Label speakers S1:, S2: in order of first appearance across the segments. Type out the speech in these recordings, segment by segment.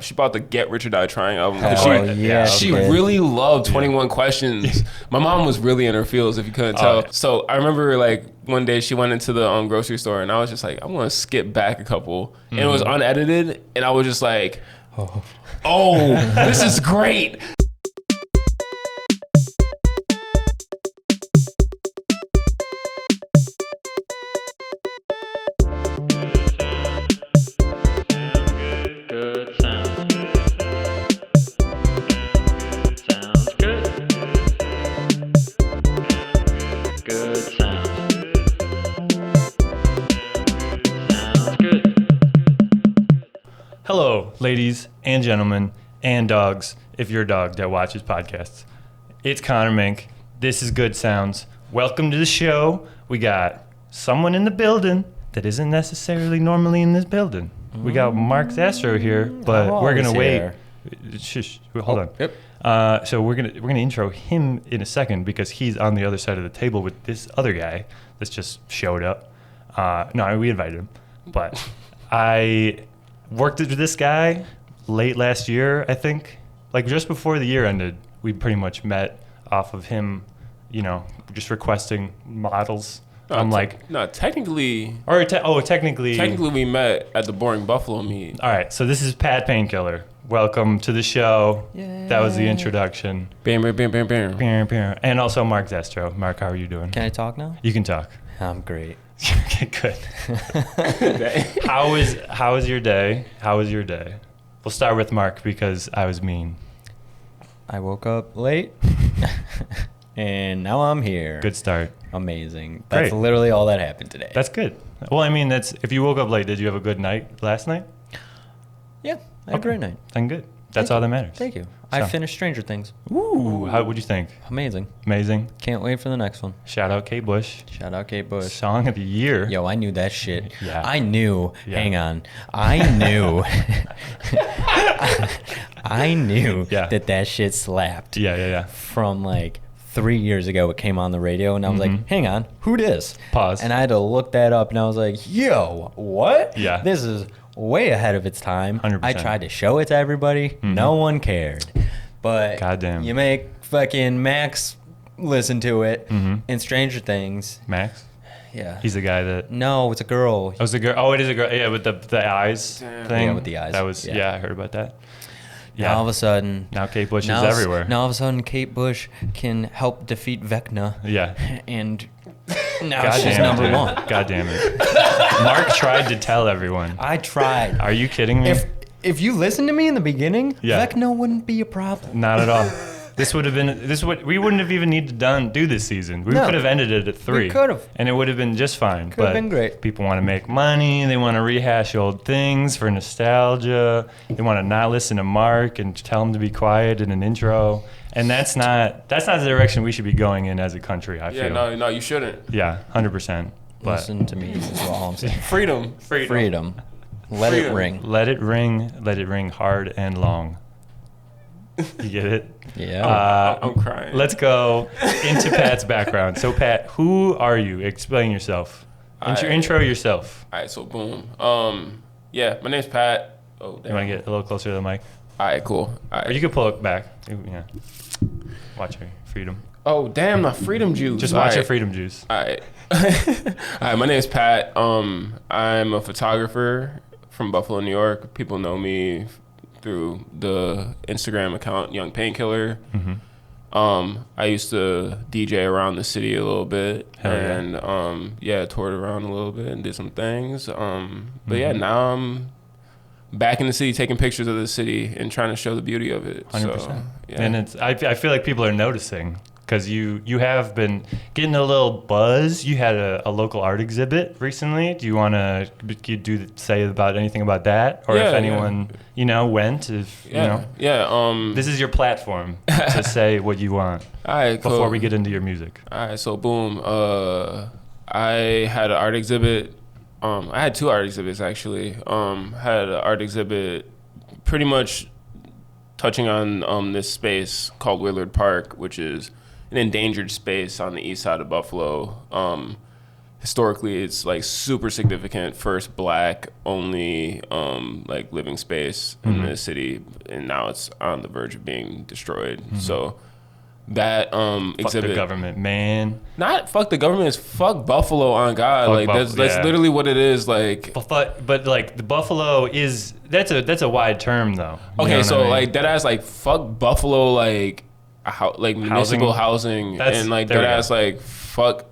S1: She bought the Get Rich or Die Trying album. She really loved 21 Questions. My mom was really in her feels, if you couldn't tell. So I remember like one day she went into the grocery store and I was just like, I want to skip back a couple. And it was unedited and I was just like, oh, this is great.
S2: Hello, ladies and gentlemen and dogs, if you're a dog that watches podcasts. It's Connor Mink. This is Good Sounds. Welcome to the show. We got someone in the building that isn't necessarily normally in this building. We got Mark Zastro here, but we're going to wait. Shush, hold on.
S3: Yep.
S2: So we're gonna intro him in a second because he's on the other side of the table with this other guy that's just showed up. No, we invited him, but I worked with this guy late last year, I think. Like just before the year ended, we pretty much met off of him, you know, just requesting models.
S1: Technically.
S2: Technically
S1: we met at the Boring Buffalo meet.
S2: All right, so this is Pat Painkiller. Welcome to the show. Yay. That was the introduction.
S1: Bam, bam, bam, bam, bam.
S2: Bam, bam. And also Mark Zastro. Mark, how are you doing?
S3: Can I talk now?
S2: You can talk.
S3: I'm great.
S2: Okay, good. How was your day? How was your day? We'll start with Mark because I was mean.
S3: I woke up late, and now I'm here.
S2: Good start.
S3: Amazing.
S2: Great.
S3: That's literally all that happened today.
S2: That's good. Well, I mean, if you woke up late, did you have a good night last night?
S3: Yeah, I had a great night.
S2: Then good. That's all that matters.
S3: Thank you. I finished Stranger Things.
S2: Ooh, what'd you think?
S3: Amazing.
S2: Amazing.
S3: Can't wait for the next one.
S2: Shout out Kate Bush.
S3: Shout out Kate Bush.
S2: Song of the year.
S3: Yo, I knew that shit.
S2: Yeah.
S3: I knew.
S2: Yeah.
S3: Hang on. I knew. I knew that shit slapped.
S2: Yeah.
S3: From like 3 years ago, it came on the radio, and I was like, hang on, who dis?
S2: Pause.
S3: And I had to look that up, and I was like, yo, what?
S2: Yeah.
S3: This is way ahead of its time.
S2: 100%.
S3: I tried to show it to everybody. No one cared. But
S2: goddamn.
S3: You make fucking Max listen to it in Stranger Things.
S2: Max?
S3: Yeah.
S2: He's the guy that...
S3: No, it's a girl.
S2: Oh, it's a girl. Oh, it is a girl. Yeah, with the eyes thing.
S3: Yeah, with the eyes.
S2: That was, I heard about that. Yeah.
S3: Now all of a sudden...
S2: Now Kate Bush is everywhere.
S3: Now all of a sudden Kate Bush can help defeat Vecna.
S2: Yeah.
S3: And now she's number one.
S2: God damn it. Mark tried to tell everyone.
S3: I tried.
S2: Are you kidding me?
S3: If you listened to me in the beginning,
S2: yeah.
S3: Vecna wouldn't be a problem.
S2: Not at all. We wouldn't have even need to do this season. We could have ended it at 3.
S3: We could have.
S2: And it would have been just fine.
S3: Could have been great.
S2: People want to make money. They want to rehash old things for nostalgia. They want to not listen to Mark and tell him to be quiet in an intro. And that's not the direction we should be going in as a country, I feel.
S1: No, you shouldn't.
S2: Yeah, 100%. But
S3: listen to me is all I'm saying.
S1: Freedom.
S3: Let it ring.
S2: Let it ring. Let it ring hard and long. You get it?
S3: Yeah.
S1: I'm crying.
S2: Let's go into Pat's background. So, Pat, who are you? Explain yourself. Intro yourself.
S1: All right, so boom. My name's Pat. Oh, damn.
S2: You want to get a little closer to the mic?
S1: All right, cool. All right.
S2: Or you can pull it back. Yeah. Watch your freedom.
S1: Oh, damn, my freedom juice.
S2: Just watch your freedom juice.
S1: All right. All right, my name's Pat. I'm a photographer from Buffalo, New York. People know me through the Instagram account Young Painkiller. I used to DJ around the city a little bit. Toured around a little bit and did some things. Now I'm back in the city taking pictures of the city and trying to show the beauty of it.
S2: 100%.
S1: So, yeah.
S2: And I feel like people are noticing because you have been getting a little buzz. You had a local art exhibit recently. Do you want to say about anything about that, or if anyone went? This is your platform to say what you want.
S1: All right, cool.
S2: Before we get into your music.
S1: All right, so boom. I had an art exhibit. I had 2 art exhibits actually. Had an art exhibit, pretty much touching on this space called Willard Park, which is an endangered space on the east side of Buffalo. historically it's like super significant first black only like living space in the city, and now it's on the verge of being destroyed. So that
S2: Fuck
S1: exhibit,
S2: the government, man.
S1: not fuck the government, it's fuck Buffalo on God.
S2: Fuck
S1: like that's
S2: yeah.
S1: literally what it is. Like,
S2: But like the Buffalo is that's a wide term though. You
S1: okay,
S2: know
S1: so
S2: what I mean?
S1: like that ass like fuck Buffalo, like like municipal housing, and like that ass like fuck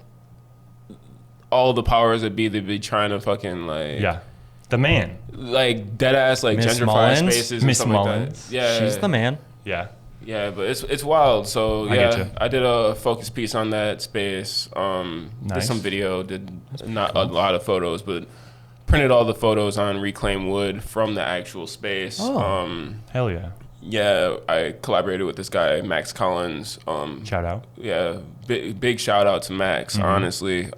S1: all the powers that be trying to fucking like
S2: the man,
S1: like dead ass like
S3: Miss
S1: gentrified
S3: Mullins?
S1: spaces and
S2: Miss
S1: stuff
S2: Mullins.
S1: like that. Yeah,
S3: She's the man.
S1: Yeah, but it's wild. So
S2: I get
S1: yeah,
S2: you.
S1: I did a focus piece on that space. Did
S2: Nice.
S1: some video, did not a lot of photos, but printed all the photos on reclaimed wood from the actual space.
S3: Oh.
S2: Hell yeah.
S1: Yeah, I collaborated with this guy Max Collins.
S2: Shout out.
S1: Yeah, big shout out to Max. Honestly,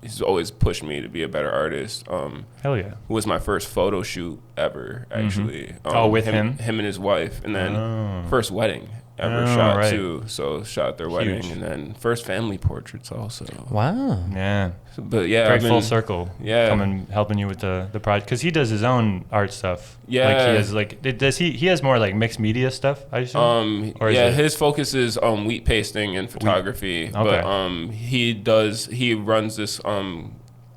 S1: he's always pushed me to be a better artist.
S2: Hell yeah.
S1: It was my first photo shoot ever, actually.
S2: With him?
S1: Him and his wife, and then first wedding ever
S2: Oh,
S1: shot
S2: right.
S1: too. So shot their wedding,
S2: Huge.
S1: and then first family portraits also.
S3: Wow.
S2: Yeah.
S1: But yeah,
S2: Great
S1: I've been,
S2: full circle.
S1: Yeah.
S2: Coming helping you with the project because he does his own art stuff.
S1: Yeah.
S2: Like he has does he has more like mixed media stuff, I assume? Or is
S1: yeah,
S2: it-
S1: his focus is wheat pasting and photography.
S2: Okay.
S1: But he runs this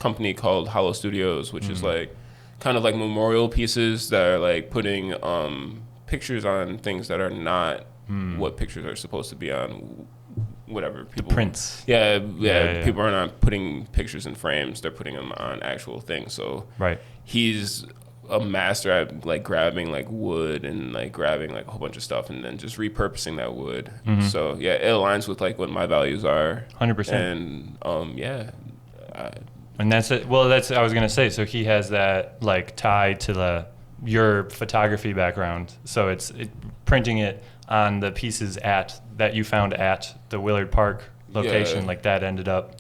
S1: company called Hollow Studios, which is like kind of like memorial pieces that are like putting pictures on things that are not what pictures are supposed to be on. Whatever people
S2: prints.
S1: Yeah.
S2: Yeah.
S1: People are not putting pictures in frames; they're putting them on actual things. So
S2: Right.
S1: he's a master at like grabbing like wood and like grabbing like a whole bunch of stuff and then just repurposing that wood. So yeah, it aligns with like what my values are.
S2: 100%.
S1: And yeah,
S2: And that's it. Well, that's I was gonna say. So he has that like tie to your photography background. So it's printing it on the pieces that you found at the Willard Park location.
S1: Yeah.
S2: Like that ended up,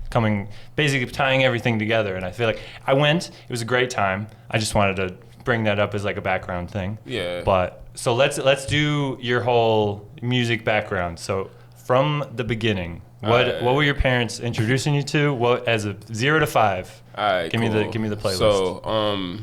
S2: coming basically tying everything together. And I feel like I went. It was a great time. I just wanted to bring that up as like a background thing.
S1: Yeah.
S2: But so let's do your whole music background. So from the beginning. What were your parents introducing you to? What as a 0 to 5?
S1: Alright,
S2: give me the playlist.
S1: So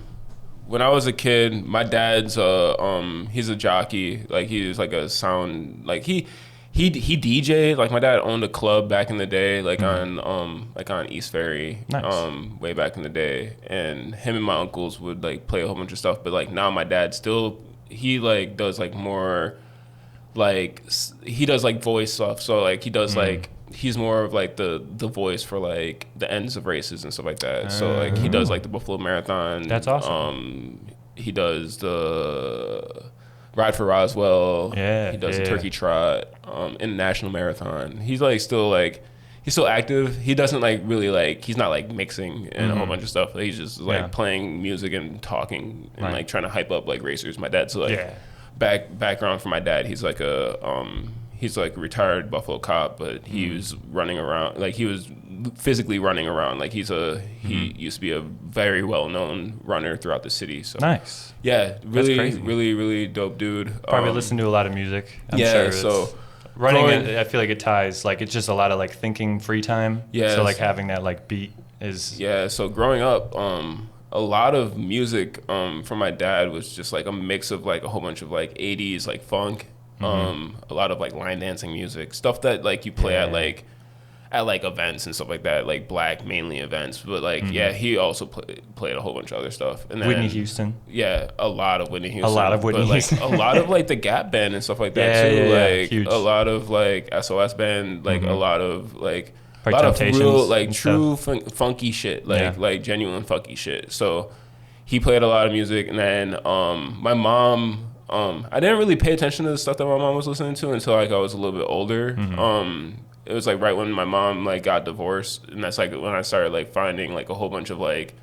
S1: when I was a kid, my dad's he's a jockey. Like he's like a sound like he DJ'd. Like my dad owned a club back in the day, like on East Ferry.
S2: Nice.
S1: Way back in the day. And him and my uncles would like play a whole bunch of stuff. But like now my dad he like does like more like he does like voice stuff. So like he does like he's more of like the voice for like the ends of races and stuff like that. So like he does like the Buffalo Marathon.
S2: That's awesome.
S1: He does the Ride for Roswell.
S2: Yeah,
S1: He does the
S2: yeah.
S1: Turkey Trot, International Marathon. He's still active. He doesn't like really like he's not like mixing and a whole bunch of stuff. He's just like playing music and talking and like trying to hype up like racers. My dad's like background for my dad. He's like he's like a retired Buffalo cop, but he was running around, like he was physically running around. Like he used to be a very well-known runner throughout the city. So
S2: Nice.
S1: yeah, really,
S2: crazy.
S1: really, really dope dude.
S2: Probably listen to a lot of music. I'm
S1: yeah,
S2: sure it's-
S1: so
S2: running, I feel like it ties. Like it's just a lot of like thinking free time.
S1: Yes.
S2: So like having that like beat is.
S1: Yeah, so growing up, a lot of music from my dad was just like a mix of like a whole bunch of like 80s like funk, a lot of like line dancing music, stuff that like you play at like events and stuff like that, like black mainly events. But like he also played a whole bunch of other stuff. And then,
S2: Whitney Houston.
S1: Yeah, a lot of Whitney Houston.
S2: A lot of Whitney
S1: but, like,
S2: Houston.
S1: a lot of like the Gap Band and stuff like that too.
S2: Yeah,
S1: like
S2: huge.
S1: a lot of like SOS Band, like a lot of like a
S2: Like
S1: lot of
S2: Temptations
S1: real like
S2: and
S1: true funky shit, like genuine funky shit. So he played a lot of music, and then my mom. I didn't really pay attention to the stuff that my mom was listening to until like I was a little bit older. It was like right when my mom like got divorced, and that's like when I started like finding like a whole bunch of like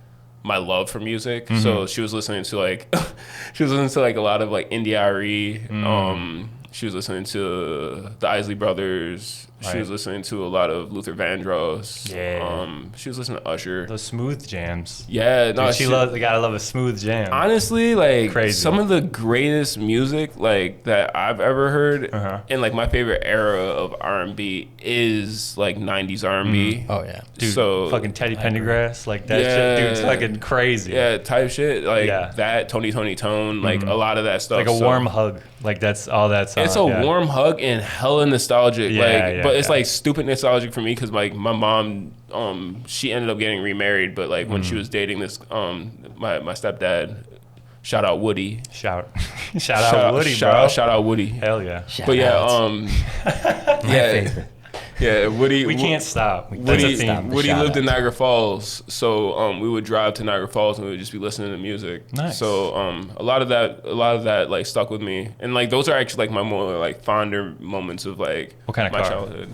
S1: my love for music. So she was listening to like a lot of like Indie-RE. She was listening to the Isley Brothers, She was listening to a lot of Luther Vandross.
S2: Yeah.
S1: She was listening to Usher.
S2: Those smooth jams.
S1: Yeah, no,
S2: Dude, gotta love a smooth jam.
S1: Honestly, like
S2: Crazy.
S1: some of the greatest music like that I've ever heard, and like my favorite era of R&B is like 90s R&B.
S3: Oh yeah.
S2: Dude,
S1: so
S2: fucking Teddy Pendergrass, like that shit, dude, it's fucking crazy.
S1: Yeah, type shit like that. Tony Tone, like a lot of that stuff.
S2: Like a warm hug. Like that's all that's.
S1: It's a warm hug and hella nostalgic. But it's like stupid nostalgic for me because like my mom, she ended up getting remarried, but like when she was dating this, my stepdad, shout out Woody.
S2: Shout out Woody, bro.
S1: Shout out Woody.
S2: Hell yeah.
S1: But yeah,
S3: my favorite.
S1: Yeah, Woody.
S2: We can't stop.
S1: Woody lived in Niagara Falls, so we would drive to Niagara Falls and we would just be listening to music.
S2: Nice.
S1: So a lot of that like stuck with me, and like those are actually like my more like fonder moments of like
S2: what kind of
S1: my
S2: car?
S1: childhood.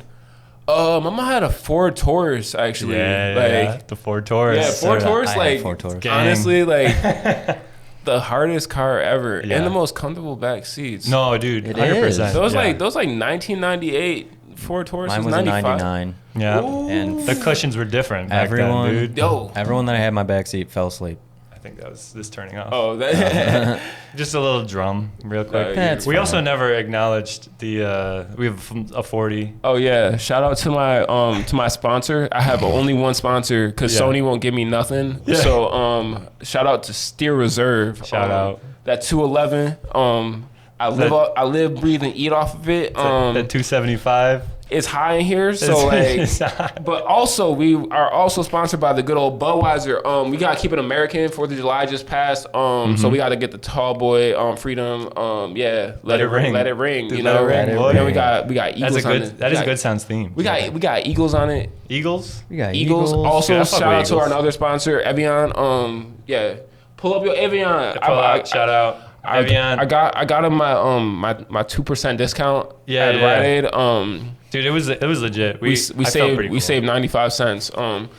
S1: My mom had a Ford Taurus actually.
S2: The Ford Taurus.
S1: Yeah, Ford Taurus. Like
S3: Ford Taurus.
S1: honestly, like the hardest car ever and the most comfortable back seats.
S2: No, dude,
S3: It
S2: 100%.
S3: is.
S1: Those like 1998 Ford Taurus.
S3: Mine was a 99.
S2: Yeah.
S1: Ooh.
S3: And
S2: The cushions were different back
S3: everyone,
S2: then, dude.
S1: Yo.
S3: everyone that I had in my backseat fell asleep.
S2: I think that was this turning off.
S1: Oh, that.
S2: Just a little drum, real quick.
S3: That's
S2: we
S3: fine.
S2: also never acknowledged the. We have a 40.
S1: Oh yeah! Shout out to my sponsor. I have only one sponsor because Sony won't give me nothing.
S2: Yeah.
S1: So shout out to Steer Reserve.
S2: Shout out.
S1: That 211. I live, breathe, and eat off of it.
S2: That 275.
S1: It's high in here, so like. But also, we are also sponsored by the good old Budweiser. We gotta keep it American. 4th of July just passed. So we gotta get the Tall Boy Freedom. Let it ring. Let it ring.
S2: Dude,
S1: you
S2: let
S1: know.
S2: it ring, boy.
S1: And then we got Eagles on it.
S2: That is a good sounds theme.
S1: We got Eagles on it.
S2: Eagles.
S3: We got
S1: Eagles.
S3: Eagles.
S1: Also,
S2: Yeah, I fuck
S1: shout
S2: with
S1: out to
S2: Eagles.
S1: our other sponsor, Evian. Pull up your Evian.
S2: Shout out. Evian.
S1: I got him my 2% discount at
S2: Yeah.
S1: Rite Aid.
S2: Dude, it was legit.
S1: We
S2: I felt
S1: saved
S2: pretty cool.
S1: 95 cents. But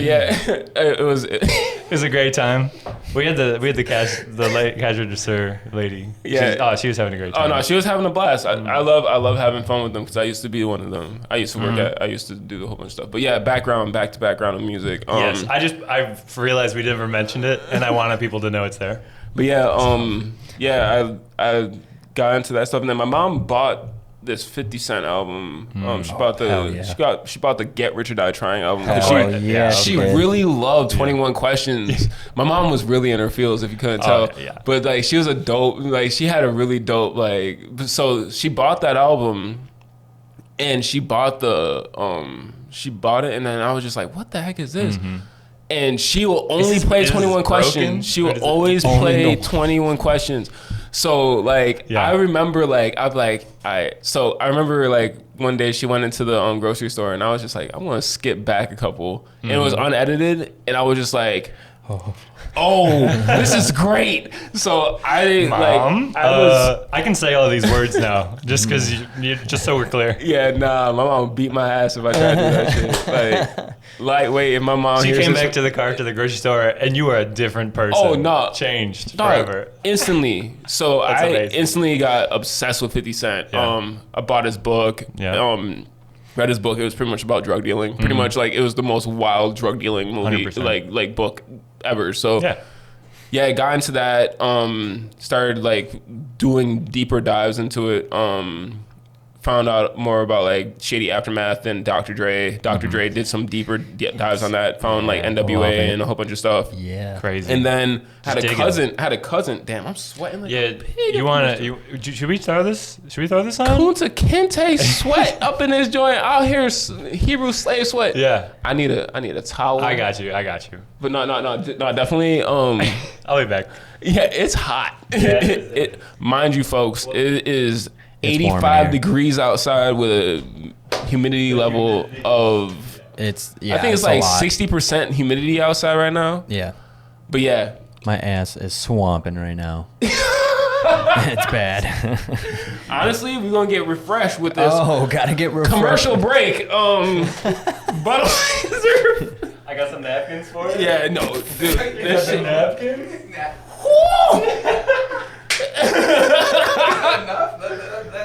S1: yeah, it was.
S2: It was a great time. We had the cash register lady.
S1: Yeah.
S2: She was having a great time.
S1: Oh no, she was having a blast. I love having fun with them because I used to be one of them. I used to do a whole bunch of stuff. But yeah, back to background of music.
S2: Yes, I realized we never mentioned it, and I wanted people to know it's there.
S1: But yeah, I got into that stuff, and then my mom bought this 50 Cent album. She bought she bought the Get Rich or Die Trying album. She really loved 21 Questions. My mom was really in her feels, if you couldn't tell. But like she was a dope, like she had a really dope like. So she bought that album, and she bought it, and then I was just like, what the heck is this? And she will only play 21 Questions. She will always play 21 Questions. So like I remember like I remember like one day she went into the grocery store and I was just like, I want to skip back a couple, and it was unedited, and I was just like, oh, this is great. So
S2: Mom, I can say all these words now just because just so we're clear.
S1: Yeah, nah, my mom would beat my ass if I tried to do that shit. Like lightweight. If my mom
S2: She
S1: hears
S2: came
S1: this,
S2: back to the car to the grocery store and you were a different person.
S1: Oh, no.
S2: Changed forever.
S1: Instantly. So
S2: That's
S1: I
S2: amazing.
S1: instantly got obsessed with 50 Cent.
S2: Yeah.
S1: I bought his book.
S2: Yeah.
S1: Read his book. It was pretty much about drug dealing. Pretty much like it was the most wild drug dealing movie
S2: 100%.
S1: like book ever. So
S2: Yeah.
S1: I got into that. Started like doing deeper dives into it. Found out more about like Shady Aftermath and Dr. Dre. Dr. Dre did some deeper dives on that. Found like NWA and a whole bunch of stuff.
S3: Yeah.
S2: Crazy.
S1: And then had
S2: Just
S1: a cousin. Damn, I'm sweating like a pig.
S2: Should we throw this? Should we throw this on?
S1: Kunta Kinte sweat up in his joint. Out here, Hebrew slave sweat.
S2: Yeah.
S1: I need a towel.
S2: I got you.
S1: But no, definitely.
S2: I'll be back.
S1: Yeah, it's hot.
S2: Yeah.
S1: Mind you, folks, it is
S3: It's warm in
S1: 85
S3: here.
S1: degrees outside with a humidity level of. I think it's like 60% humidity outside right now.
S3: Yeah.
S1: But yeah.
S3: My ass is swamping right now. It's bad.
S1: Honestly, we're gonna get refreshed with this.
S3: Oh, gotta get refreshed.
S1: Commercial break. Budweiser.
S2: I got some napkins for you.
S1: Yeah, no, dude. This shit.
S2: Napkins?
S1: Woo!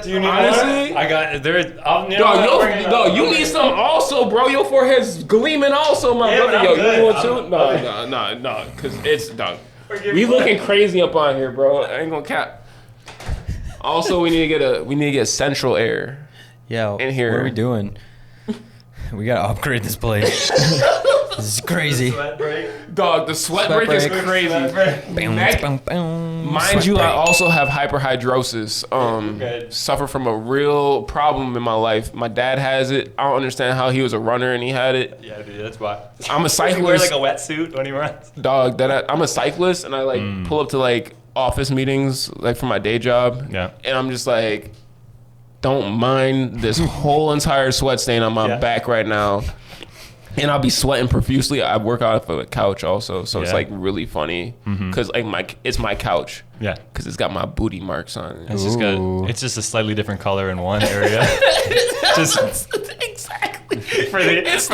S2: Do You need
S1: Honestly?
S2: more? I got there.
S1: You need some also, bro. Your forehead's gleaming also, my
S2: Yeah,
S1: brother.
S2: but
S1: Yo,
S2: I'm
S1: you
S2: good.
S1: want to? No, cause it's dog. We looking crazy up on here, bro. I ain't gonna cap. Also, we need to get central air.
S3: Yeah.
S1: In here.
S3: What are we doing? We gotta upgrade this place. This is crazy.
S2: Sweat break.
S1: Dog, the sweat
S3: Sweat
S1: break is
S3: break.
S1: crazy. Mind
S3: Mind
S1: you, I also have hyperhidrosis.
S2: Good.
S1: Suffer from a real problem in my life. My dad has it. I don't understand how he was a runner and he had it.
S2: Yeah, dude, that's why.
S1: I'm a
S2: Does he wear
S1: cyclist.
S2: like a wetsuit when he runs?
S1: Dog, I'm a cyclist and I like pull up to like office meetings like for my day job.
S2: Yeah.
S1: And I'm just like, don't mind this whole entire sweat stain on my back right now. And I'll be sweating profusely. I work out of a couch also, so it's like really funny because like it's my couch.
S2: Yeah.
S1: Because it's got my booty marks on it.
S2: It's just a slightly different color in one area. Just
S1: Exactly.
S2: for the rest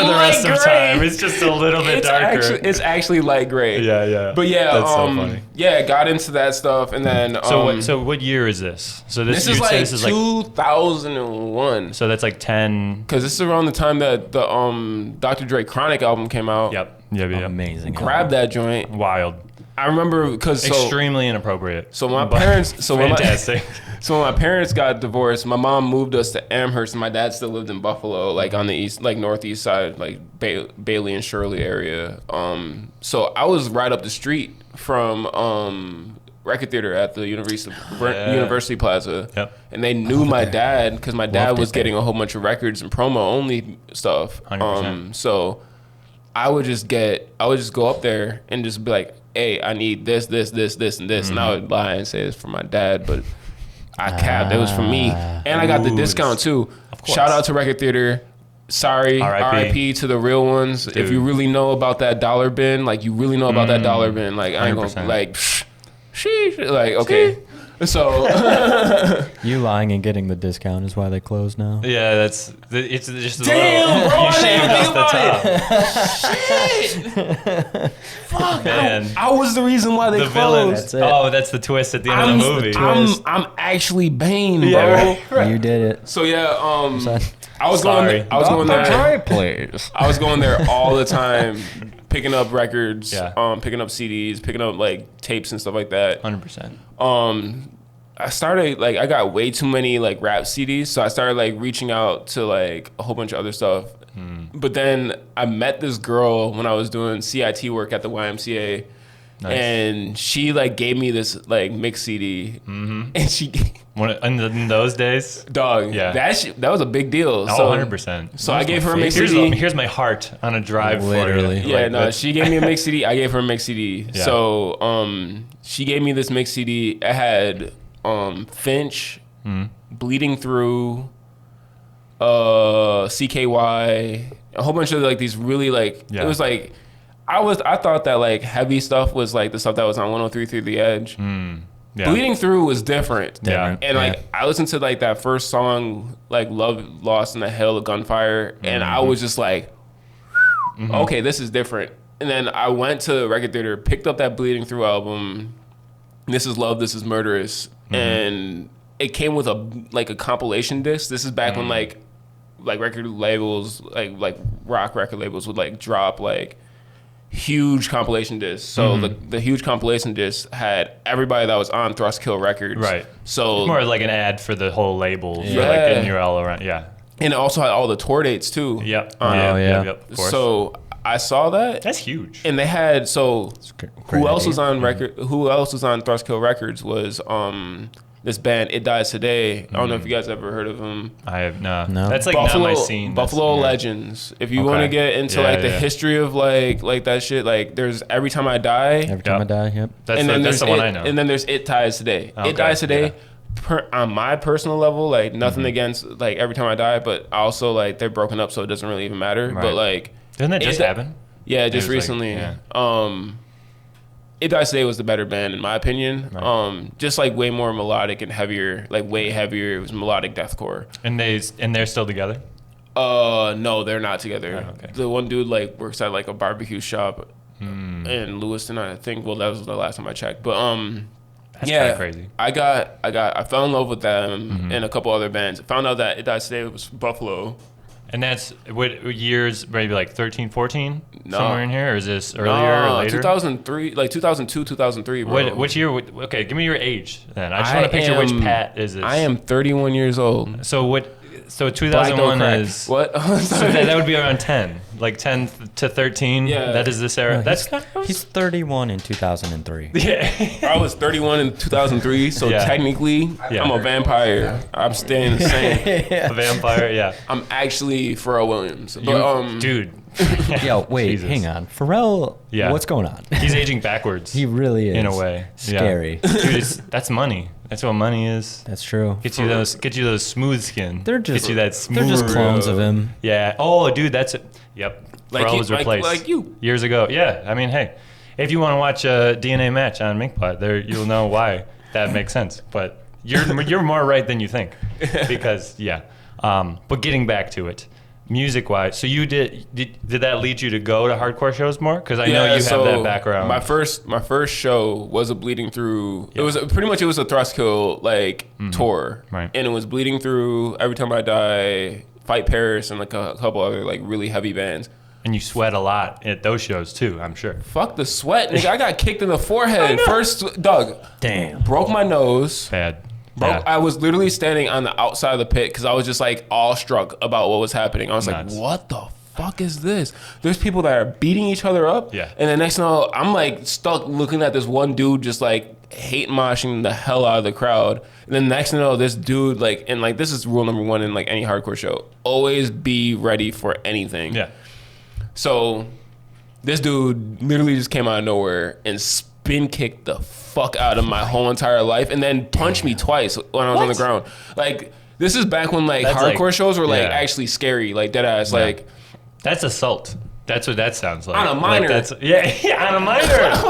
S2: of time, it's just a little bit darker.
S1: It's actually light gray.
S2: Yeah.
S1: But yeah,
S2: That's so funny.
S1: yeah, got into that stuff, and then
S2: So what year is this? So
S1: this is like 2001.
S2: So that's like 10.
S1: Because this is around the time that the Dr. Dre Chronic album came out.
S2: Yep.
S3: Amazing.
S1: Grab that joint.
S2: Wild.
S1: I remember because
S2: Extremely inappropriate.
S1: So my parents.
S2: Fantastic.
S1: So when my parents got divorced, my mom moved us to Amherst, and my dad still lived in Buffalo, like on the east, like northeast side, like Bailey and Shirley area. So I was right up the street from Record Theater at the University Plaza.
S2: Yep.
S1: And they knew my dad because my dad
S3: Loved
S1: was
S3: it there.
S1: getting a whole bunch of records and promo only stuff.
S2: 100%.
S1: So I would just go up there and just be like, hey, I need this, and this. And I would lie and say it's for my dad, but I capped. It was for me. And I got the discount too.
S2: Of course.
S1: Shout out to Record Theater. Sorry,
S2: R.I.P.
S1: RIP to the real ones.
S2: Dude.
S1: If you really know about that dollar bin, like you really know about that dollar bin, like I ain't
S2: 100%.
S1: gonna like, sheesh, like okay. So
S3: You lying and getting the discount is why they closed now.
S2: Yeah, it's just a
S1: Damn,
S2: little.
S1: bro,
S2: You
S1: I
S2: shaved
S1: didn't
S2: off
S1: think
S2: the top.
S1: shit. Fuck,
S2: Man.
S1: I was the reason why they
S2: The villain.
S1: closed.
S3: That's it.
S2: Oh, that's the twist at the end of the movie.
S1: I'm actually Bane, bro.
S2: Yeah, right.
S3: You did it.
S1: So yeah,
S3: Son.
S1: I was
S2: Sorry.
S1: going there.
S3: please.
S1: I was going there all the time, picking up records,
S2: Yeah.
S1: picking up CDs, picking up like tapes and stuff like that.
S2: 100%.
S1: I started like I got way too many like rap CDs, so I started like reaching out to like a whole bunch of other stuff. But then I met this girl when I was doing CIT work at the YMCA.
S2: Nice.
S1: And she like gave me this like mix CD, and she
S2: In those days.
S1: dog,
S2: Yeah.
S1: that was a big deal.
S2: Oh,
S1: So
S2: 100%.
S1: So I gave her a mix
S2: Here's,
S1: CD.
S2: here's my heart on a drive
S3: Literally.
S2: for you.
S1: Yeah, no, she gave me a mix CD. I gave her a mix CD.
S2: Yeah.
S1: So she gave me this mix CD. It had Finch, Bleeding Through, CKY, a whole bunch of like these really like
S2: Yeah.
S1: it was like I thought that like heavy stuff was like the stuff that was on 103 The Edge.
S2: Yeah.
S1: Bleeding Through was different.
S2: Yeah.
S1: And like I listened to like that first song, like Love Lost in the Hell of Gunfire, and I was just like, okay, this is different. And then I went to the Record Theater, picked up that Bleeding Through album, This Is Love, This Is Murderous, and it came with a compilation disc. This is back when like record labels, like rock record labels would like drop like huge compilation discs. So the huge compilation disc had everybody that was on Thrust Kill Records.
S2: Right.
S1: So
S2: More like an ad for the whole label. For
S1: Yeah.
S2: like getting you all around. Yeah.
S1: and it also had all the tour dates too.
S2: Yep.
S3: yeah.
S2: Yep. Of course.
S1: So I saw that.
S2: That's huge.
S1: And they had who
S3: great
S1: else
S3: idea.
S1: was on record? Who else was on Thrust Kill Records was this band It Dies Today. I don't know if you guys ever heard of them.
S2: I have no.
S3: No.
S2: That's like
S1: Buffalo,
S2: not my scene.
S1: Buffalo
S2: That's,
S1: Legends. If you
S2: Okay.
S1: want to get into
S2: Yeah,
S1: like the
S2: yeah.
S1: history of like that shit, like there's Every Time I Die,
S3: Every time I
S2: Yep.
S3: die, yep.
S2: That's
S1: and
S2: the,
S1: then
S2: that's
S1: there's
S2: the one
S1: It-
S2: I know.
S1: and then there's It Dies Today.
S2: Okay,
S1: It Dies Today.
S2: yeah.
S1: On my personal level, like nothing against like Every Time I Die, but also like they're broken up, so it doesn't really even matter.
S2: Right.
S1: But like,
S2: Didn't that just
S1: It-
S2: happen?
S1: yeah,
S2: It
S1: just
S2: was like-
S1: recently.
S2: yeah.
S1: It Dies Today was the better band in my opinion.
S2: Right.
S1: Just like way more melodic and heavier, like way heavier. It was melodic deathcore.
S2: And they're still together?
S1: No, they're not together.
S2: Oh, okay.
S1: The one dude like works at like a barbecue shop in Lewiston, I think. Well, that was the last time I checked. But
S2: That's kind of crazy.
S1: I fell in love with them and a couple other bands. I found out that It Dies Today was Buffalo.
S2: And that's what years, maybe like 13, 14?
S1: No.
S2: Somewhere in here? Or is this earlier or later?
S1: 2003, like 2002, 2003, bro.
S2: Which year? Okay, give me your age then. I just want to picture which Pat is this.
S1: I am 31 years old.
S2: So 2001 is...
S1: What?
S2: So that would be around 10. Like 10 to 13?
S1: Yeah.
S2: That is this era?
S3: No, he's 31 in 2003.
S2: Yeah.
S1: I was 31 in 2003, so technically, I'm a vampire. I'm staying the same.
S2: A vampire, yeah.
S1: I'm actually Pharrell Williams. But,
S2: dude.
S3: Yo, wait,
S2: Jesus.
S3: hang on. Pharrell,
S2: Yeah.
S3: what's going on?
S2: He's aging backwards.
S3: He really is.
S2: In a way.
S3: Scary.
S2: Yeah. Dude, that's money. That's what money is.
S3: That's true.
S2: Get you those smooth skin.
S3: They're just
S2: get you that smooth.
S3: They're just clones of him.
S2: Yeah. Oh, dude, that's it. Yep.
S1: Like
S2: Pharrell was replaced.
S1: like you.
S2: Years ago. Yeah. I mean, hey, if you want to watch a DNA match on Minkpot, there you'll know why that makes sense. But you're more right than you think, because yeah. But getting back to it, music-wise, so you did that lead you to go to hardcore shows more? Because I know you have that background.
S1: My first show was a Bleeding Through. Yeah. It was a Thrust Kill tour,
S2: right?
S1: And it was Bleeding Through, Every Time I Die, Fight Paris, and like a couple other like really heavy bands.
S2: And you sweat a lot at those shows too, I'm sure.
S1: Fuck the sweat, nigga. I got kicked in the forehead first. Doug,
S3: damn,
S1: broke my nose.
S2: Bad.
S1: Bro,
S2: Yeah.
S1: I was literally standing on the outside of the pit because I was just like awestruck about what was happening. I was
S2: Nuts.
S1: like, what the fuck is this? There's people that are beating each other up.
S2: Yeah.
S1: And the next thing I know, I'm like stuck looking at this one dude just like hate moshing the hell out of the crowd. And then next thing I know, this dude like, and like this is rule number one in like any hardcore show. Always be ready for anything.
S2: Yeah.
S1: So this dude literally just came out of nowhere and spin kicked the fuck out of my whole entire life and then punched me twice when I was on the ground. Like, this is back when like
S2: That's
S1: hardcore
S2: like-
S1: shows were like
S2: yeah.
S1: actually scary, like dead ass.
S2: Yeah.
S1: Like,
S2: That's assault. That's what that sounds like.
S1: On a minor.
S2: Like on a minor.
S1: I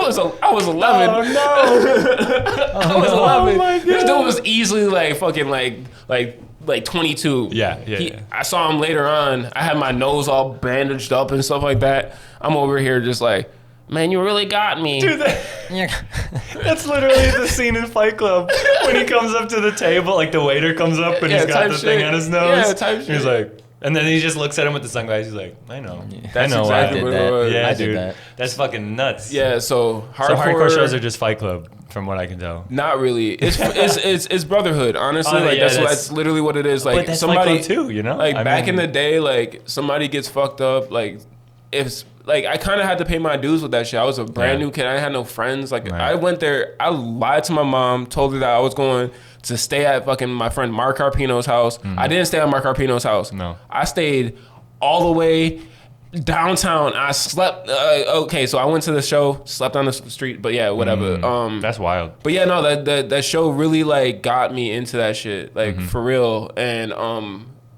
S1: was 11.
S2: Oh no.
S1: I was 11.
S2: Oh my
S1: This dude
S2: God.
S1: was easily like fucking like 22.
S2: Yeah.
S1: I saw him later on. I had my nose all bandaged up and stuff like that. I'm over here just like, man, you really got me.
S2: Dude, that's literally the scene in Fight Club when he comes up to the table, like the waiter comes up and
S1: Yeah,
S2: he's got
S1: type
S2: the
S1: shit.
S2: thing on his nose.
S1: Yeah, type shit.
S2: He's like, and then he just looks at him with the sunglasses. He's like, I know.
S1: That's
S2: I know
S1: exactly
S2: why.
S1: what it was.
S2: Yeah,
S3: I did
S2: dude.
S3: that.
S2: That's fucking nuts.
S1: Yeah, so
S2: hardcore shows are just Fight Club, from what I can tell.
S1: not really. It's brotherhood, honestly.
S2: Oh,
S1: Like
S2: yeah,
S1: that's literally what it is. Like
S2: But that's
S1: somebody
S2: Fight Club too, you know?
S1: Like
S2: I
S1: back
S2: mean-
S1: in the day, like somebody gets fucked up. Like if like I kind of had to pay my dues with that shit. I was a brand
S2: Yeah.
S1: new kid. I had no friends. Like
S2: Right.
S1: I went there. I lied to my mom. Told her that I was going to stay at fucking my friend Mark Carpino's house. I didn't stay at Mark Carpino's house.
S2: No.
S1: I stayed all the way downtown. I slept. Okay, so I went to the show. Slept on the street. But yeah, whatever.
S2: That's wild.
S1: But yeah, no, that show really like got me into that shit, like for real. And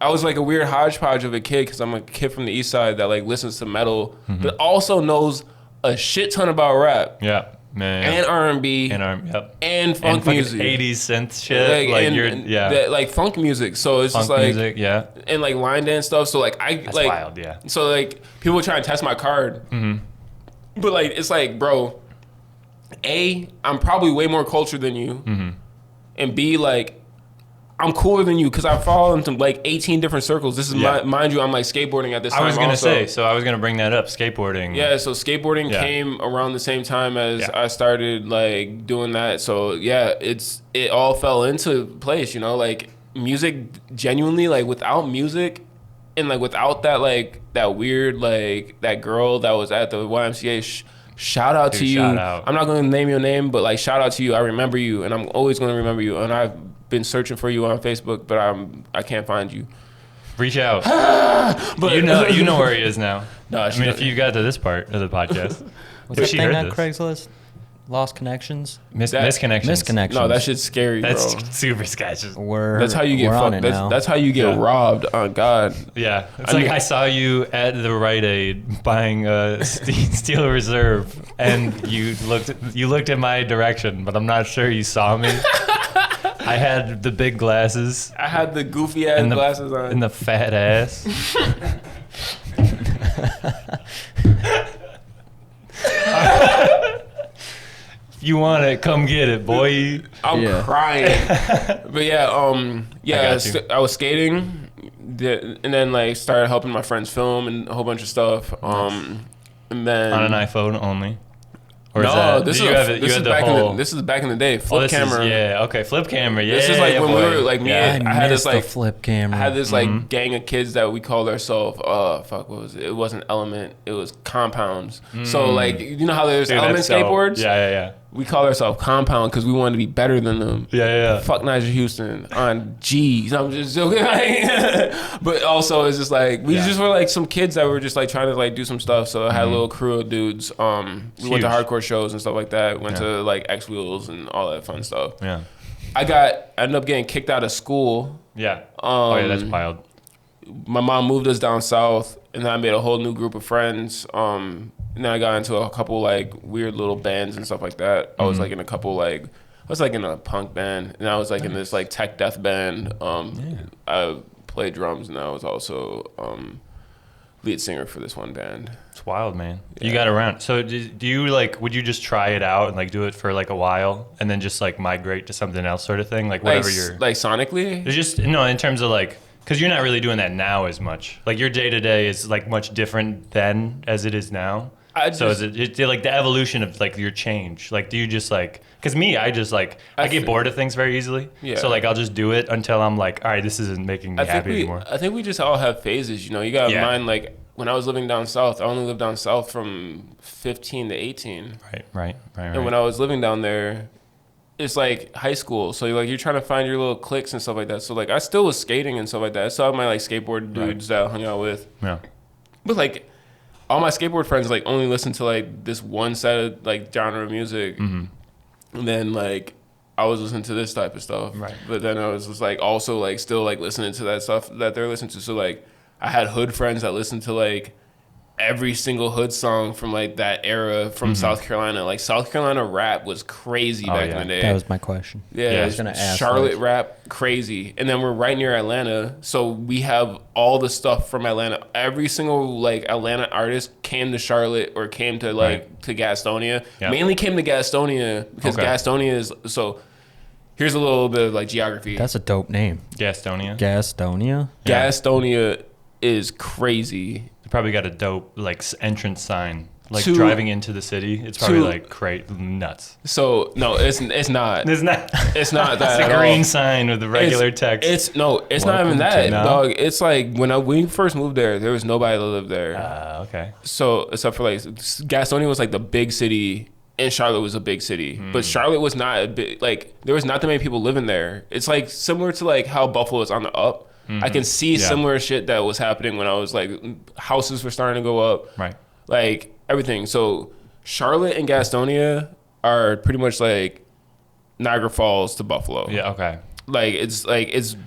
S1: I was like a weird hodgepodge of a kid because I'm a kid from the east side that like listens to metal, but also knows a shit ton about rap
S2: Yeah, man.
S1: and R&B
S2: And yep.
S1: and funk
S2: and fucking
S1: music,
S2: 80s synth shit.
S1: like funk music. So it's
S2: Funk
S1: just like
S2: music, yeah.
S1: and like line dance stuff. So like
S2: That's
S1: like
S2: wild, yeah.
S1: so like people try and test my card, but like it's like, bro, I'm probably way more cultured than you, and B, like I'm cooler than you because I fall into like 18 different circles. This is mind you, I'm like skateboarding at this time.
S2: I was gonna
S1: also.
S2: say, so I was gonna bring that up, skateboarding.
S1: Yeah, so skateboarding
S2: Yeah.
S1: came around the same time as
S2: Yeah.
S1: I started like doing that. So yeah, it all fell into place, you know, like music genuinely, like without music and like without that like that weird like that girl that was at the YMCA. Shout out
S2: Dude,
S1: to you.
S2: shout out.
S1: I'm not going to name your name, but like shout out to you. I remember you, and I'm always going to remember you. And I've been searching for you on Facebook, but I can't find you.
S2: Reach out.
S1: But
S2: you know where he is now.
S1: No,
S2: I mean, if you got to this part of the podcast,
S3: What's
S2: if
S3: that
S2: she
S3: thing
S2: heard
S3: on
S2: this.
S3: Craigslist? Lost connections?
S2: Misconnections.
S3: Misconnections.
S1: No, that shit's scary,
S2: That's
S1: bro.
S2: super sketchy.
S1: That's how you get
S3: we're on
S1: fucked.
S3: it now.
S1: That's how you get
S2: Yeah.
S1: robbed. On God.
S2: Yeah, it's
S1: I
S2: like
S1: mean-
S2: I saw you at the Rite Aid buying a Steel Reserve, and you looked in my direction, but I'm not sure you saw me. I had the big glasses
S1: I had the goofy ass
S2: and the
S1: glasses on.
S2: and the fat ass. You want it? Come get it, boy.
S1: I'm crying. But I was skating, and then like started helping my friends film and a whole bunch of stuff. And then
S2: on an iPhone only. Or
S1: no, this is back in the day. Flip camera.
S2: Flip camera. Yeah,
S1: this is like when we were like me.
S3: I
S1: had this like
S3: flip camera.
S1: I had this like gang of kids that we called ourselves. What was it? It wasn't Element. It was Compounds. So like you know how there's Element skateboards.
S2: Yeah.
S1: We call ourselves Compound because we wanted to be better than them.
S2: Yeah.
S1: Fuck Nigel Houston on G's. I'm just joking. But also it's just like we just were like some kids that were just like trying to like do some stuff. So I had a little crew of dudes. We went to hardcore shows and stuff like that. Went to like X Wheels and all that fun stuff.
S2: Yeah.
S1: I ended up getting kicked out of school.
S2: Yeah. That's wild.
S1: My mom moved us down south, and then I made a whole new group of friends. And then I got into a couple like weird little bands and stuff like that. I was like in a couple like I was like in a punk band, and I was like in this like tech death band. I played drums, and I was also lead singer for this one band.
S2: It's wild, man. Yeah. You got around. So do you like? Would you just try it out and like do it for like a while, and then just like migrate to something else, sort of thing? Like whatever you're
S1: like sonically.
S2: It's just in terms of like. Because you're not really doing that now as much. Like your day to day is like much different then as it is now. So is it like the evolution of like your change? Like do you just like? Because me, I just like I get bored of things very easily. Yeah. So like I'll just do it until I'm like, all right, this isn't making me happy anymore.
S1: I think we just all have phases. You know, you got to mind like when I was living down south, I only lived down south from 15 to 18.
S2: Right.
S1: And when I was living down there. It's like high school, so like you're trying to find your little cliques and stuff like that. So like I still was skating and stuff like that. I still have my like skateboard dudes that I hung out with.
S2: Yeah.
S1: But like all my skateboard friends like only listen to like this one set of like genre of music, and then like I was listening to this type of stuff.
S2: Right.
S1: But then I was just like also like still like listening to that stuff that they're listening to. So like I had hood friends that listened to like every single hood song from like that era from South Carolina. Like South Carolina rap was crazy back in the day.
S3: That was my question.
S1: Yeah, I was gonna ask. Charlotte rap, crazy. And then we're right near Atlanta, so we have all the stuff from Atlanta. Every single like Atlanta artist came to Charlotte or came to like to Gastonia. Yep. Mainly came to Gastonia because Gastonia is so. Here's a little bit of like geography.
S3: That's a dope name.
S2: Gastonia.
S1: Gastonia is crazy.
S2: Probably got a dope like entrance sign, like driving into the city. It's probably like nuts. So no, it's not. It's not. It's not that. It's a green sign with the regular text.
S1: It's not even that, dog. It's like when we first moved there was nobody that lived there.
S2: Okay.
S1: So except for like Gastonia was like the big city, and Charlotte was a big city, but Charlotte was not a big like there was not that many people living there. It's like similar to like how Buffalo is on the up. I can see similar shit that was happening when I was like, houses were starting to go up. Right. Like everything. So Charlotte and Gastonia are pretty much like Niagara Falls to Buffalo.
S2: Yeah, okay.
S1: Like it's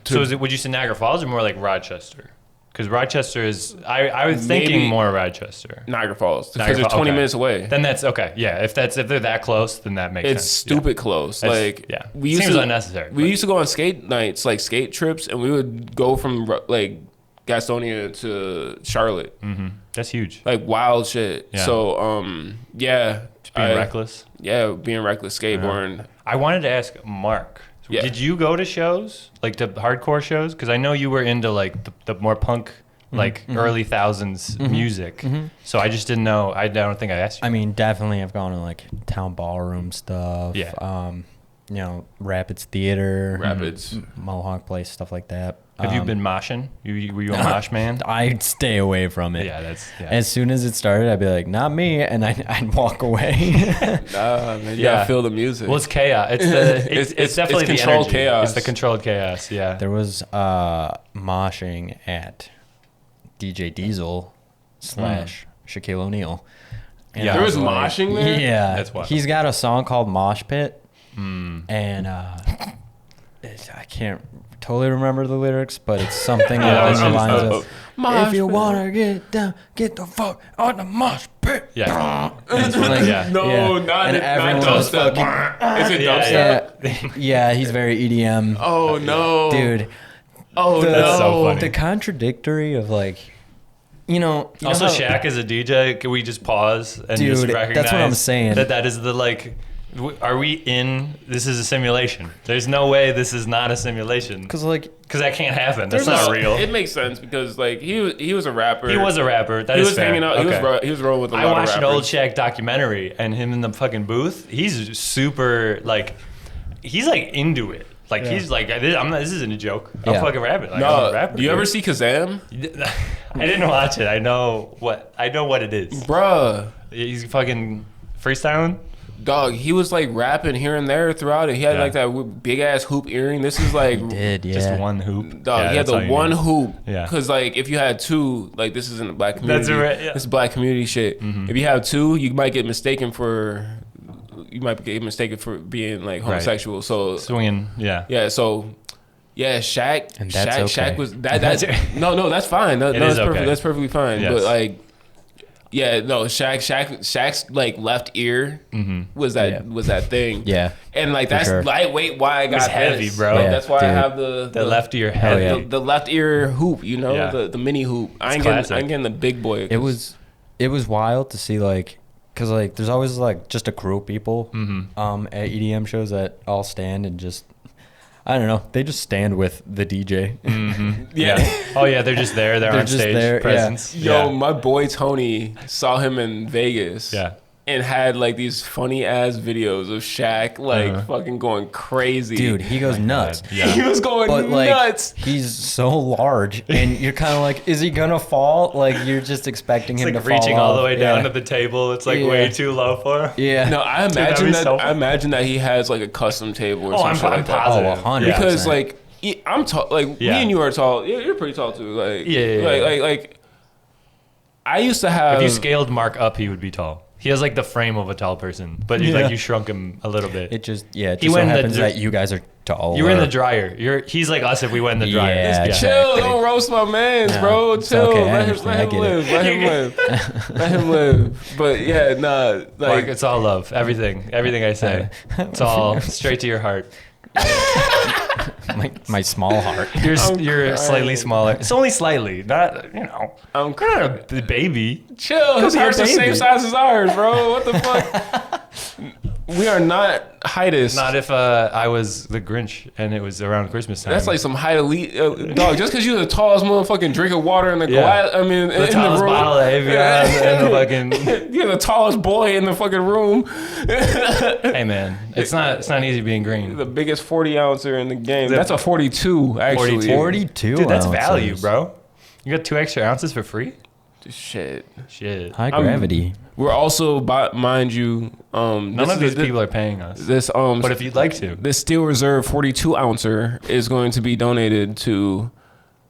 S2: so would you say Niagara Falls or more like Rochester? Because Rochester is, I was thinking more Rochester.
S1: Niagara Falls. Because they're 20 minutes away.
S2: Then that's okay. Yeah, if they're that close, then that makes sense.
S1: It's stupid close. Like,
S2: seems unnecessary.
S1: We used to go on skate nights, like skate trips, and we would go from like Gastonia to Charlotte.
S2: That's huge.
S1: Like wild shit. Yeah. So,
S2: Just being reckless.
S1: Yeah, being reckless, skateboarding.
S2: I wanted to ask Mark. Yeah. Did you go to shows, like to hardcore shows? Because I know you were into like the more punk, like early thousands music. So I just didn't know. I don't think I asked you.
S3: I mean, definitely I've gone to like town ballroom stuff. Yeah. You know, Rapids Theater. Mohawk Place, stuff like that.
S2: Have you been moshing? Were you a mosh man?
S3: I'd stay away from it.
S2: Yeah,
S3: as soon as it started, I'd be like, not me, and I'd walk away.
S1: Nah, man, you gotta feel the music.
S2: Well, it's chaos. It's definitely the
S1: controlled
S2: energy.
S1: chaos.
S2: It's the controlled chaos. Yeah.
S3: There was moshing at DJ Diesel / Shaquille O'Neal.
S1: And there was moshing there.
S3: Yeah,
S2: that's wild.
S3: He's got a song called Mosh Pit, and I can't totally remember the lyrics, but it's something along the lines of "If you wanna get down, get the fuck on the mosh pit."
S2: Yeah.
S3: It's like,
S1: not dubstep. Is it dubstep?
S3: Yeah, he's very EDM.
S1: Oh no,
S3: dude.
S1: Oh no,
S2: that's so funny.
S3: The contradictory of like,
S2: also Shaq as a DJ. Can we just pause and just recognize
S3: that's what I'm saying.
S2: That is the like. Are we in? This is a simulation. There's no way this is not a simulation.
S3: Because
S2: that can't happen. That's not real.
S1: It makes sense because like he was a rapper.
S2: He was a rapper. That is fair.
S1: Hanging out.
S2: Okay.
S1: He was rolling with a lot
S2: I
S1: of
S2: watched
S1: rappers.
S2: an old Shaq documentary, and him in the fucking booth. He's super like, he's like into it. Like he's like, this isn't a joke. I'm fucking rapping. Like, I'm a rapper.
S1: Do you ever see Kazam?
S2: I didn't watch it. I know what it is.
S1: Bruh.
S2: He's fucking freestyling.
S1: Dog, he was like rapping here and there throughout it. He had like that big ass hoop earring. This is like
S2: Just one hoop.
S1: Dog, he had the one hoop.
S2: Yeah.
S1: Because like if you had two, like this isn't a black community.
S2: That's right. Yeah.
S1: This is black community shit. If you have two, you might get mistaken for being like homosexual. Right. So
S2: swinging. Yeah.
S1: Yeah. So. Yeah, Shaq.
S3: And that's okay.
S1: Shaq was that. No, that's fine. That's perfect.
S2: Okay.
S1: That's perfectly fine.
S2: Yes.
S1: But like. Yeah, no, Shaq's like left ear was that thing.
S3: Yeah,
S1: and like that's lightweight. Why I got
S2: heavy,
S1: this.
S2: bro.
S1: Like, that's why I have the
S2: left ear heavy.
S1: the left ear hoop. You know, the mini hoop. I ain't getting the big boy.
S3: It was wild to see because there's always just a crew of people at EDM shows that all stand and just. I don't know. They just stand with the DJ.
S2: Yeah. Oh yeah, they're just there. They're on stage
S3: there,
S2: presence.
S1: Yeah. Yo, my boy Tony saw him in Vegas.
S2: Yeah.
S1: And had like these funny ass videos of Shaq fucking going crazy.
S3: Dude, he goes nuts.
S1: Yeah. He was going nuts.
S3: He's so large, and you're kind of like, is he gonna fall? Like you're just expecting him to fall.
S2: Reaching all the way down to the table. It's like way too low for him.
S3: Yeah.
S1: No, I imagine that he has like a custom table or something like that.
S2: Positive.
S3: 100%.
S1: Because like I'm tall. Like me and you are tall. You're pretty tall too. Like like I used to have.
S2: If you scaled Mark up, he would be tall. He has like the frame of a tall person, but you shrunk him a little bit.
S3: It just so happens that you guys are tall.
S2: You were in the dryer. He's like us if we went in the dryer.
S3: Yeah,
S1: chill. Don't roast my mans, bro. Chill.
S3: Okay,
S1: let him live. Let him live. But yeah, nah. Like
S2: Mark, it's all love. Everything I say, it's all straight to your heart.
S3: my small heart.
S2: You're slightly smaller. It's only slightly, not
S1: I'm
S2: not a baby.
S1: Chill. His heart's the same size as ours, bro. What the fuck? We are not heightest.
S2: Not if I was the Grinch and it was around Christmas time.
S1: That's like some height elite dog. Just because you're the tallest motherfucking drink of water in the glass. I mean,
S2: the
S1: in
S2: tallest
S1: the room.
S2: bottle of Avion and the fucking.
S1: You're the tallest boy in the fucking room.
S2: Hey man, it's not easy being green.
S1: The biggest 40-ouncer in the game. That's a 42 actually.
S3: 42.
S2: Dude, that's value, bro. You got 2 extra ounces for free.
S1: Shit.
S3: High gravity.
S1: We're also, mind you,
S2: none of these people are paying us. But if you'd like to,
S1: this Steel Reserve 42-ouncer is going to be donated to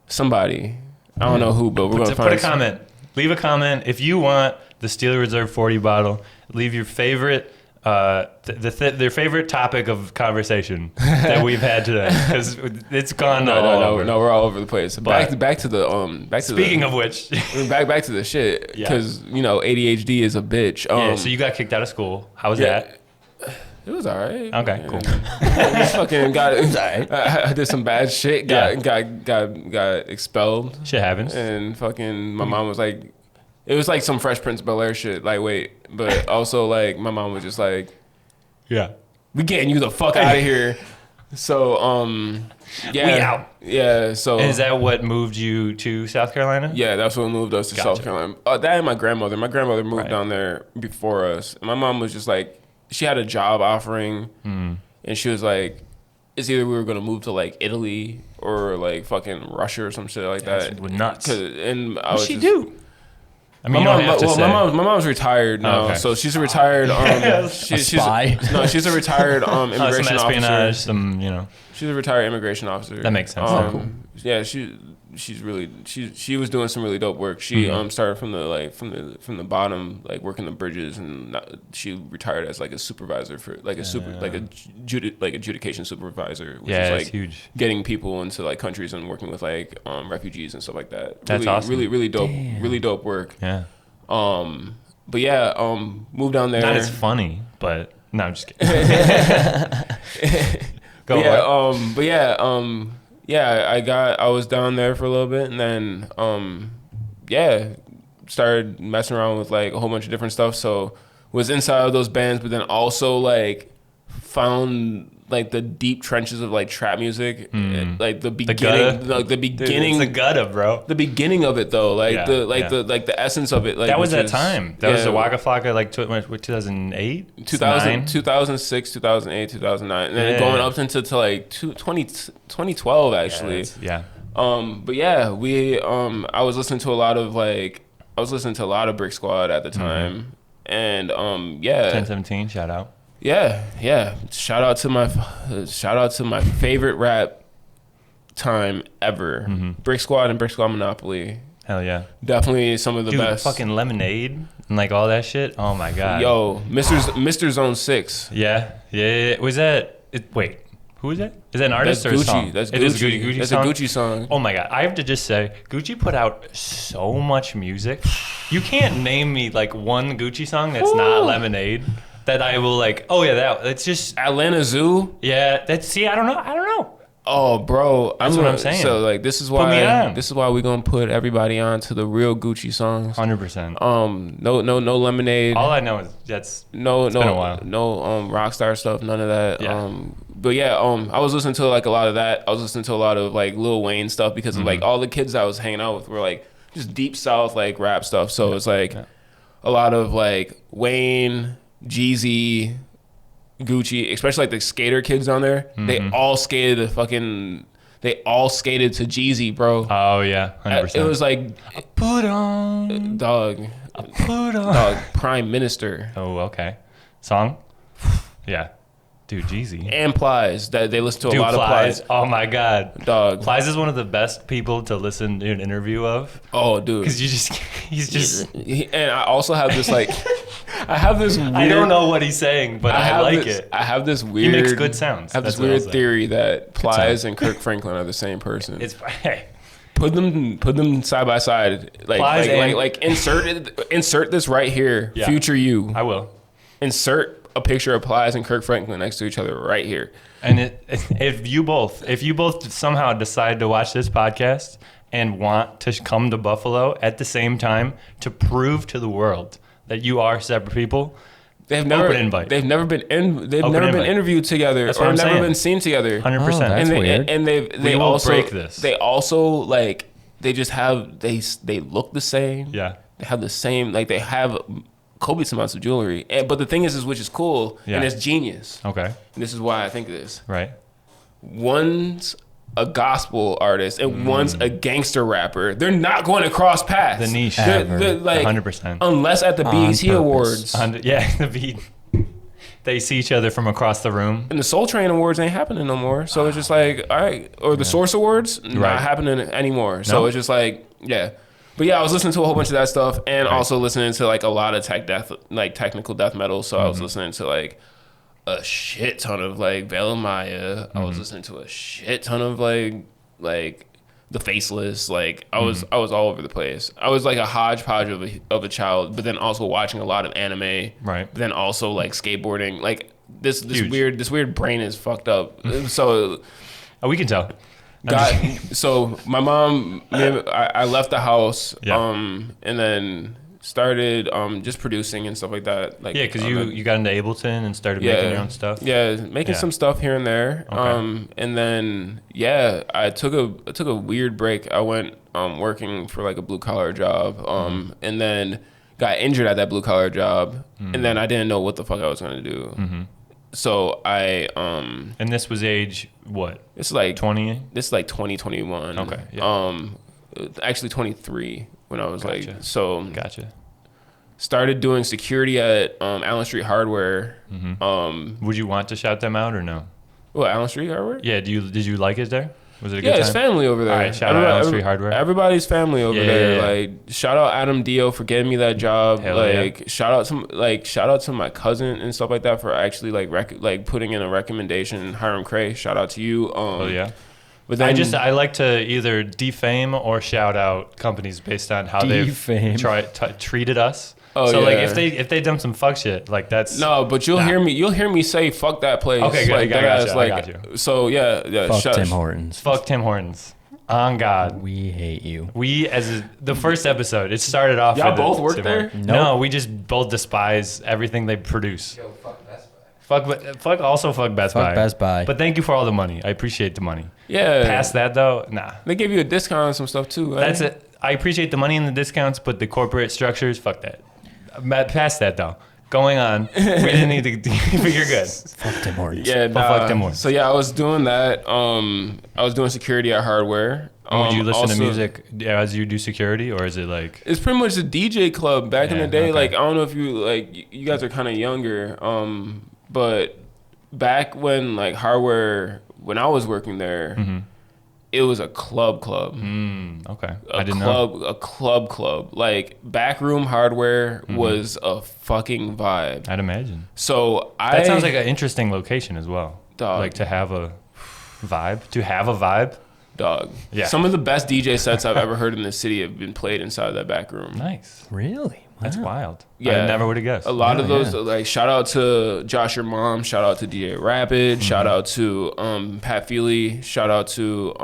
S1: somebody. I don't know who, but we're going to find.
S2: Put a comment. Leave a comment if you want the Steel Reserve 40 bottle. Leave your favorite. Their favorite topic of conversation that we've had today, because it's gone all over.
S1: No, we're all over the place. Back to the
S2: speaking of which,
S1: back to the shit, because ADHD is a bitch.
S2: So you got kicked out of school. How was that?
S1: It was all right.
S2: Okay, cool.
S1: Fucking got it. I did some bad shit. Got expelled.
S2: Shit happens.
S1: And fucking my mom was like. It was like some Fresh Prince of Bel-Air shit, lightweight. But also, like, my mom was just like, we getting you the fuck out of here. So, yeah.
S2: We out.
S1: Yeah, so.
S2: And is that what moved you to South Carolina?
S1: Yeah, that's what moved us to South Carolina. That and my grandmother. My grandmother moved down there before us. And my mom was just like, she had a job offering. And she was like, it's either we were going to move to, like, Italy or, like, fucking Russia or some shit like that.
S2: That's nuts.
S1: And I
S2: What'd she do? I mean,
S1: my mom's retired now, so she's a retired. She's a retired immigration officer. She's a retired immigration officer.
S2: That makes sense. Cool.
S1: Yeah, she was doing some really dope work. She started from the bottom, like working the bridges, and she retired as like a supervisor for adjudication supervisor, which is like huge. Getting people into like countries and working with like refugees and stuff like that.
S2: That's awesome.
S1: Really dope. Damn. Really dope work.
S2: Yeah.
S1: But yeah, moved down there.
S2: Not as funny, but no, I'm just kidding. Go
S1: I was down there for a little bit, and then started messing around with like a whole bunch of different stuff. So was inside of those bands, but then also like found like the deep trenches of like trap music, like the beginning,
S2: Dude, it's the gutter, bro.
S1: The beginning of it though, like the essence of it. Like
S2: that was that time. That was the Waka Flocka, like 2008,
S1: 2006, 2008, 2009, and then going up into like 2012 actually. But yeah, I was listening to a lot of Brick Squad at the time, and
S2: 1017, shout out.
S1: Yeah. Shout out to my favorite rap time ever. Brick Squad and Brick Squad Monopoly.
S2: Hell yeah.
S1: Definitely some of the best.
S2: Fucking Lemonade and like all that shit. Oh my god.
S1: Yo, Mr. Zone 6.
S2: Yeah. Was that wait, who is that? Is that an artist or a song?
S1: That's
S2: It is
S1: Gucci. That's
S2: song?
S1: a Gucci song.
S2: Oh my god. I have to just say, Gucci put out so much music. You can't name me like one Gucci song that's not Lemonade. That I will like, that's just
S1: Atlanta Zoo.
S2: Yeah, I don't know.
S1: Oh, bro,
S2: that's what I'm saying.
S1: So like, this is why we're gonna put everybody on to the real Gucci songs.
S2: 100%.
S1: No Lemonade.
S2: All I know is it's been a while.
S1: No Rockstar stuff, none of that.
S2: Yeah.
S1: But yeah, I was listening to like a lot of that. I was listening to a lot of like Lil Wayne stuff because of, like all the kids I was hanging out with were like just deep South like rap stuff. So it's like a lot of like Wayne, Jeezy, Gucci, especially like the skater kids down there. They all skated to Jeezy, bro.
S2: Oh yeah, 100%.
S1: It was like
S2: I put on
S1: dog Prime Minister.
S2: Oh, okay. Song? Yeah. Dude, Jeezy.
S1: And Plies. That they listen to a lot of Plies.
S2: Oh my god.
S1: Dog.
S2: Plies is one of the best people to listen to an interview of.
S1: Oh, dude.
S2: Because he's just
S1: and I also have this like I have this weird,
S2: I don't know what he's saying, but I like it.
S1: I have this weird.
S2: He makes good sounds.
S1: I have this weird theory that Plies and Kirk Franklin are the same person.
S2: Hey.
S1: Put them side by side. Like insert this right here.
S2: Yeah.
S1: Future you.
S2: I will.
S1: Insert a picture of Plies and Kirk Franklin next to each other right here.
S2: And if you both somehow decide to watch this podcast and want to come to Buffalo at the same time to prove to the world that you are separate people,
S1: they've never been interviewed together.
S2: That's what I'm
S1: never
S2: saying.
S1: been seen together.
S2: 100%.
S3: That's weird.
S1: And they
S2: will
S1: also
S2: break this.
S1: They also like they just have they look the same.
S2: Yeah.
S1: They have the same they have copious amounts of jewelry. But the thing is which is cool and it's genius.
S2: Okay.
S1: And this is why I think this.
S2: Right.
S1: One's a gospel artist and one's a gangster rapper. They're not going to cross paths.
S2: The niche.
S1: They're like
S2: 100%.
S1: Unless at the BET Awards.
S2: The beat. They see each other from across the room.
S1: And the Soul Train Awards ain't happening no more. So it's just like, all right. Or the Source Awards, not happening anymore. So it's just like, yeah. But yeah, I was listening to a whole bunch of that stuff and also listening to like a lot of technical death metal. So I was listening to like a shit ton of like Veil of Maya. I was listening to a shit ton of like The Faceless. Like I was all over the place. I was like a hodgepodge of a child, but then also watching a lot of anime. Right. But then also like skateboarding. Like this weird brain is fucked up. So
S2: we can tell.
S1: So my mom, I left the house, and then started just producing and stuff like that. Like
S2: because you got into Ableton and started making your own stuff.
S1: Yeah, making some stuff here and there. Okay. And then I took a weird break. I went working for like a blue collar job, and then got injured at that blue collar job, and then I didn't know what the fuck I was gonna do. So I
S2: and this was age what?
S1: It's like
S2: 20.
S1: This is like 2021.
S2: Okay. Yeah.
S1: Actually 23 when I was
S2: Gotcha.
S1: Started doing security at Allen Street Hardware.
S2: Would you want to shout them out or no?
S1: What, Allen Street Hardware?
S2: Yeah. Did you like it there? Was it a good time?
S1: Yeah, it's family over there.
S2: All right, shout out Allen Street Hardware.
S1: Everybody's family over there. Yeah. Like, shout out Adam Dio for getting me that job.
S2: Hell
S1: shout out to my cousin and stuff like that for actually putting in a recommendation. Hiram Cray, shout out to you. But then
S2: I like to either defame or shout out companies based on how they've treated us. If they done some fuck shit, like that's
S1: but you'll hear me say fuck that place.
S2: Okay, good. I got you.
S1: So yeah.
S3: Fuck Tim Hortons.
S2: Fuck Tim Hortons. On God,
S3: we hate you.
S2: We the first episode, it started off.
S1: Y'all both work there?
S2: No, we just both despise everything they produce.
S4: Yo, fuck Best Buy.
S2: Fuck Best Buy.
S3: Fuck Best Buy.
S2: But thank you for all the money. I appreciate the money.
S1: Yeah.
S2: Past that though, nah.
S1: They give you a discount on some stuff too, right?
S2: That's it. I appreciate the money and the discounts, but the corporate structures, fuck that. Past that though. Going on, we didn't need to. But you're good.
S3: Fuck Tim Hortons.
S1: Yeah,
S2: fuck Tim Hortons.
S1: So yeah, I was doing that. I was doing security at Hardware.
S2: Would you listen to music as you do security, or is it like?
S1: It's pretty much a DJ club back in the day.
S2: Okay.
S1: Like I don't know if you guys are kind of younger, but back when like Hardware, when I was working there, it was a club.
S2: Okay.
S1: A club. Like backroom Hardware was a fucking vibe.
S2: I'd imagine.
S1: So
S2: That sounds like an interesting location as well.
S1: Dog.
S2: Like to have a vibe.
S1: Dog.
S2: Yeah.
S1: Some of the best DJ sets I've ever heard in the city have been played inside of that back room.
S2: Nice.
S3: Really?
S2: That's
S3: Wow.
S2: wild.
S1: Yeah.
S2: I never would have guessed.
S1: A lot of those,
S3: yeah.
S1: like, shout out to Josh Your Mom, shout out to DJ Rapid, shout out to Pat Feely, shout out to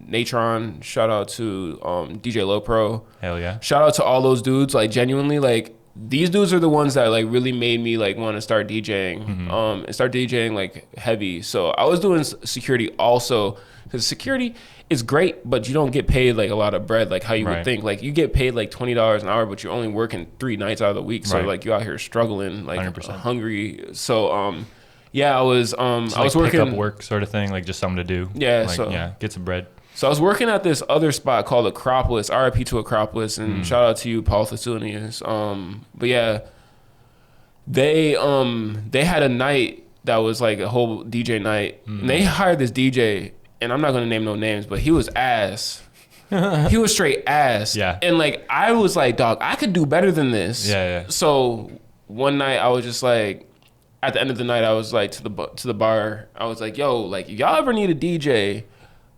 S1: Natron, shout out to DJ Low Pro.
S2: Hell yeah.
S1: Shout out to all those dudes. Like, genuinely, like, these dudes are the ones that like really made me like want to start DJing and start DJing like heavy. So I was doing security also, because security is great, but you don't get paid like a lot of bread like how you would think. Like you get paid like $20 an hour, but you're only working 3 nights out of the week. So like you out here struggling, like
S2: 100%.
S1: hungry. So yeah, I was I was
S2: like
S1: working
S2: pick up work sort of thing, like just something to do.
S1: Yeah,
S2: like,
S1: so
S2: get some bread.
S1: So I was working at this other spot called Acropolis, RIP to Acropolis, and shout out to you, Paul Thesunius. But yeah, they had a night that was like a whole DJ night, and they hired this DJ, and I'm not gonna name no names, but he was ass. He was straight ass.
S2: Yeah.
S1: And like I was like, dog, I could do better than this.
S2: Yeah.
S1: So one night I was just like, at the end of the night I was like to the bar, I was like, yo, like if y'all ever need a DJ,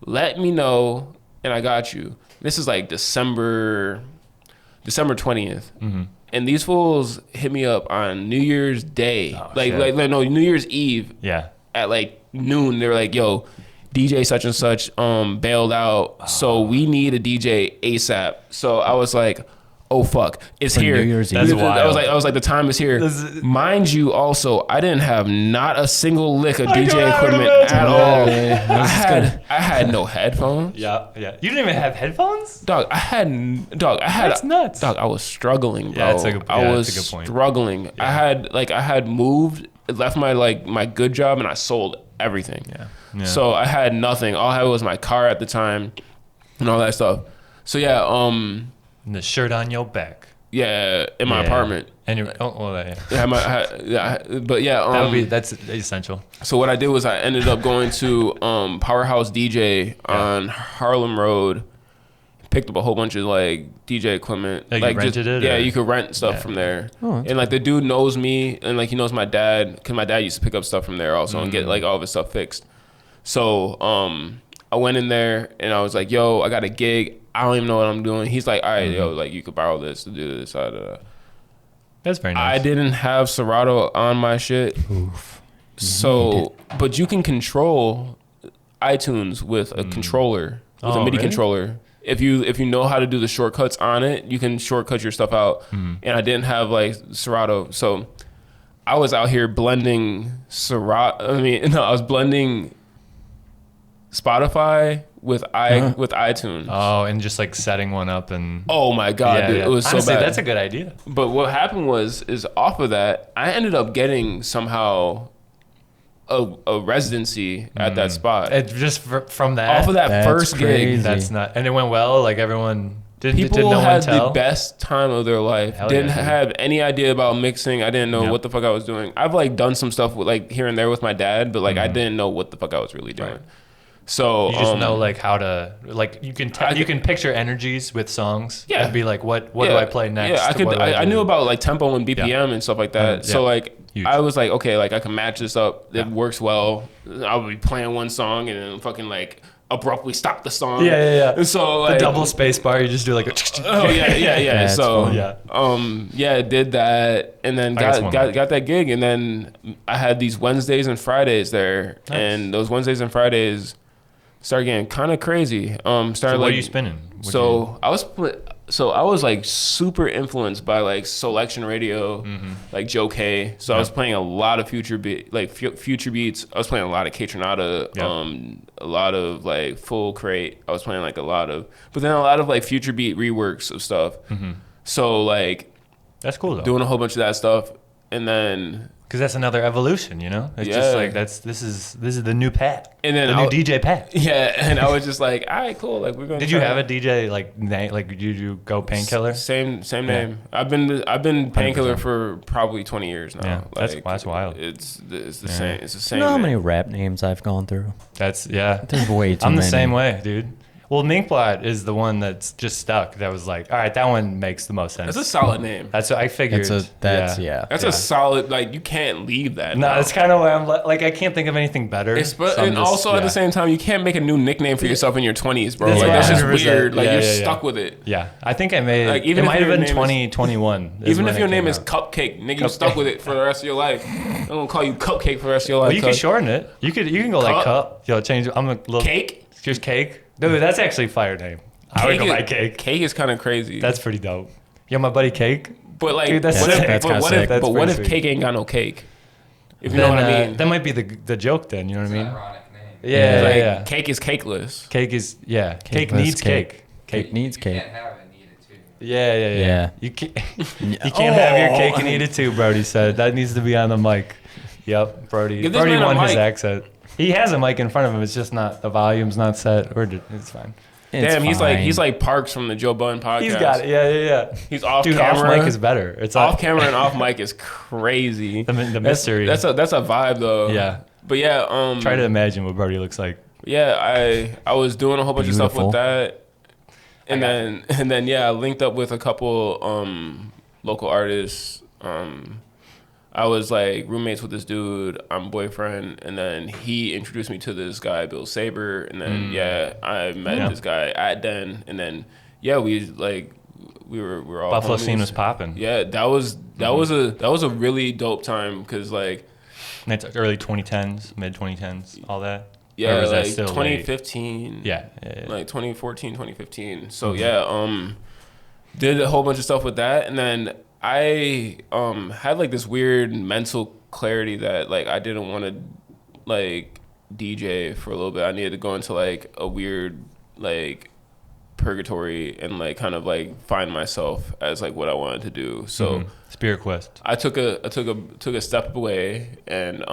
S1: let me know, and I got you. This is like December 20th. And these fools hit me up on New Year's Day. No, New Year's Eve.
S2: Yeah.
S1: At like noon. They were like, yo, DJ such and such bailed out. So we need a DJ ASAP. So I was like, oh fuck, it's
S3: For
S1: here.
S3: New Year's Eve.
S2: That's wild.
S1: I was like, the time is here. Mind you, also, I didn't have not a single lick of DJ equipment at all. I had no headphones.
S2: Yeah. You didn't even have headphones?
S1: Dog, I had.
S2: That's nuts.
S1: Dog, I was struggling, bro.
S2: Yeah, that's a good point.
S1: Struggling.
S2: Yeah.
S1: I had moved, left my good job, and I sold everything.
S2: Yeah.
S1: So I had nothing. All I had was my car at the time, and all that stuff. So yeah,
S2: And the shirt on your back.
S1: yeah, in my apartment.
S2: And that's essential.
S1: So what I did was I ended up going to Powerhouse DJ on Harlem Road, picked up a whole bunch of like DJ equipment.
S2: Like you rented it?
S1: Yeah,
S2: or?
S1: you could rent stuff from there.
S3: Oh,
S1: and like the dude knows me, and like he knows my dad, because my dad used to pick up stuff from there also and get like all of his stuff fixed. So I went in there and I was like, yo, I got a gig. I don't even know what I'm doing. He's like, all right, yo, like you could borrow this to do this.
S2: That's very nice.
S1: I didn't have Serato on my shit.
S3: Oof.
S1: So, but you can control iTunes with a controller, with a MIDI controller. If you know how to do the shortcuts on it, you can shortcut your stuff out. And I didn't have like Serato, so I was out here blending I was blending Spotify with iTunes.
S2: Oh, and just like setting one up and.
S1: Oh my god, dude, it was
S2: Honestly,
S1: so bad.
S2: That's a good idea.
S1: But what happened is off of that, I ended up getting somehow a residency at that spot.
S2: Just from that.
S1: Off of that
S3: That's
S1: first
S3: crazy.
S1: gig,
S2: That's not, and it went well. Like everyone did no
S1: people
S2: one
S1: had
S2: tell?
S1: the best time of their life.
S2: Hell
S1: Didn't
S2: yeah, dude.
S1: have any idea about mixing. I didn't know
S2: Yep.
S1: what the fuck I was doing. I've like done some stuff with like here and there with my dad, but like I didn't know what the fuck I was really doing.
S2: Right.
S1: So
S2: You just know like how to like you can you can picture energies with songs.
S1: Yeah.
S2: And be like, what do I play next?
S1: Yeah,
S2: What do
S1: I
S2: do?
S1: knew about like tempo and BPM and stuff like that. So like
S2: Huge.
S1: I was like, okay, like I can match this up. It works well. I would be playing one song and then fucking like abruptly stop the song.
S2: Yeah.
S1: And so
S2: The
S1: like
S2: double space bar, you just do like a.
S1: Oh yeah.
S3: That's
S1: So
S3: fun.
S1: did that and then got that gig, and then I had these Wednesdays and Fridays there, and those Wednesdays and Fridays started getting kind of crazy. Started
S2: So what
S1: like,
S2: are you spinning?
S1: I was like super influenced by like Selection Radio, like Joe K. So I was playing a lot of future beats. I was playing a lot of K-Tronada, a lot of like full Cray. I was playing like but then a lot of like future beat reworks of stuff. So like,
S2: that's cool though.
S1: Doing a whole bunch of that stuff, and then.
S2: Because that's another evolution, you know. It's just like this is the new Pat,
S1: and then
S2: the new DJ Pat.
S1: Yeah, and I was just like, all right, cool. Like we're gonna.
S2: Did you have a DJ like name? Like did you go Painkiller?
S1: Same name. I've been Painkiller for probably 20 years now.
S2: Yeah,
S1: like,
S2: that's wild.
S1: It's the same. It's the same.
S3: You know how
S1: name.
S3: many rap names I've gone through?
S2: There's
S3: way too many.
S2: I'm the same way, dude. Well, Minkblot is the one that's just stuck. That was like, all right, that one makes the most sense.
S1: That's a solid name.
S2: That's what I figured.
S1: That's a solid. Like you can't leave that.
S2: No, that's kind of why I'm like I can't think of anything better.
S1: And also at the same time, you can't make a new nickname for yourself in your 20s, bro. That's just weird. Like you're stuck with it.
S2: Yeah, I think I made.
S1: Like even
S2: it might have been 2021.
S1: Even if your name is Cupcake, nigga, you stuck with it for the rest of your life. I'm gonna call you Cupcake for the rest of your life.
S2: Well, you can shorten it. You can go like Cup. Yo, change. I'm a little
S1: Cake.
S2: Just Cake. Dude, that's actually a fire name. I would go by Cake.
S1: Cake is kind of crazy.
S2: That's pretty dope. Yo, my buddy Cake.
S1: But like,
S2: dude, that's
S1: what if Cake ain't got no cake? If you know what I mean.
S2: That might be the joke then. You know what I mean?
S4: Ironic name.
S2: Yeah.
S1: Cake is cakeless.
S2: Cake is Cake needs cake.
S3: Cake needs cake.
S4: You can't have it and eat it too.
S2: Yeah. You can't have your cake and eat it too. Brody said that needs to be on the mic. Yep, Brody. Brody won his accent. He has a mic in front of him. It's just not the volume's not set. It's fine.
S1: Damn, he's like Parks from the Joe Budden podcast.
S2: He's got it. Yeah.
S1: He's off
S2: Dude,
S1: camera.
S2: Off mic is better. It's
S1: off camera and off mic is crazy.
S2: The mystery.
S1: That's a vibe though.
S2: Yeah.
S1: But yeah,
S2: try to imagine what Brody looks like.
S1: Yeah, I was doing a whole bunch of stuff with that, and then yeah, I linked up with a couple local artists. I was like roommates with this dude, I'm boyfriend, and then he introduced me to this guy, Bill Saber, and then I met this guy at Den, and then we were all
S2: Buffalo
S1: homies.
S2: scene was popping.
S1: Yeah, that was a really dope time because like
S2: and it's early 2010s, mid 2010s, all that.
S1: Yeah, like 2015.
S2: Yeah.
S1: Like 2014, 2015. So did a whole bunch of stuff with that, and then I had like this weird mental clarity that like I didn't want to like DJ for a little bit. I needed to go into like a weird like purgatory and like kind of like find myself as like what I wanted to do. So
S2: Spirit Quest.
S1: I took a step away and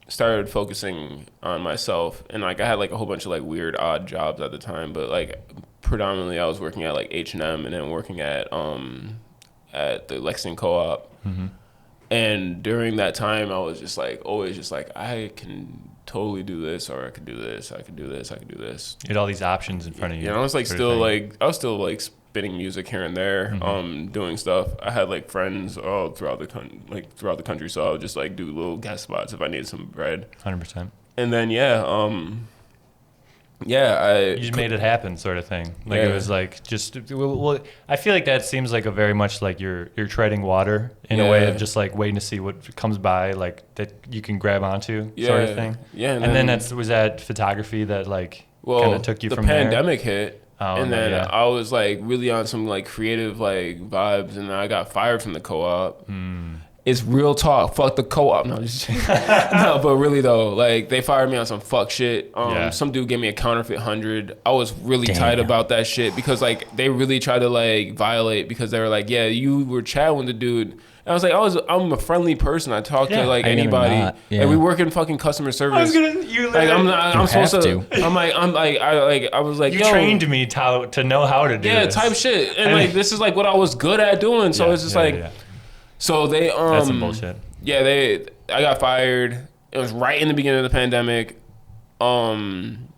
S1: started focusing on myself, and like I had like a whole bunch of like weird odd jobs at the time, but like predominantly I was working at like H&M and then working at the Lexington Co-op. And during that time I was just like always just like I can totally do this, or I could do this, I could do this, I could do this.
S2: You had all these options in front of you.
S1: I was like still like spinning music here and there, doing stuff. I had like friends all throughout the country, so I would just like do little guest spots if I needed some bread.
S2: 100%.
S1: And then
S2: you just made it happen, sort of thing. Like it was like just well, I feel like that seems like a very much like you're treading water in a way of just like waiting to see what comes by, like that you can grab onto, sort of thing.
S1: Yeah,
S2: and then was that photography that like kind of took you from there.
S1: The pandemic hit. And then I was like really on some like creative like vibes, and then I got fired from the co-op. It's real talk. Fuck the co-op. No, just no, but really though, like they fired me on some fuck shit. Some dude gave me a counterfeit 100. I was really tight about that shit because like they really tried to like violate, because they were like, yeah, you were chatting with the dude. And I was like, I'm a friendly person. I talk to like anybody. Like we work in fucking customer service. I'm supposed to. I was like,
S2: you trained me to know how to do this.
S1: Yeah, type shit. And like this is like what I was good at doing. So it's just like. So they
S2: that's some bullshit.
S1: Yeah, I got fired. It was right in the beginning of the pandemic. And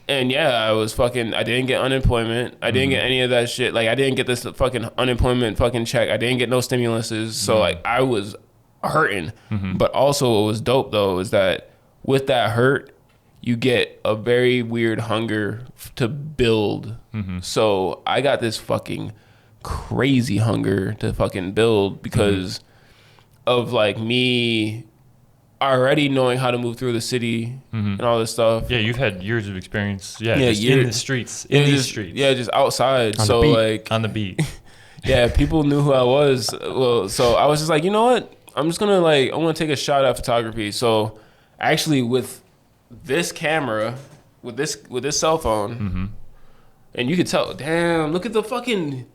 S1: I was I didn't get unemployment. I didn't get any of that shit. Like I didn't get this fucking unemployment fucking check. I didn't get no stimuluses. So like I was hurting. But also what was dope though is that with that hurt, you get a very weird hunger to build. So I got this fucking crazy hunger to fucking build because of like me already knowing how to move through the city and all this stuff.
S2: Yeah, you've had years of experience. Yeah,
S1: Yeah,
S2: just in the streets, streets.
S1: Yeah, just outside.
S3: On
S1: so
S3: the beat.
S1: like
S2: On the beat.
S1: yeah, people knew who I was. Well, so I was just like, you know what? I'm just gonna I want to take a shot at photography. So actually, with this camera, with this cell phone, and you could tell. Damn, look at the fucking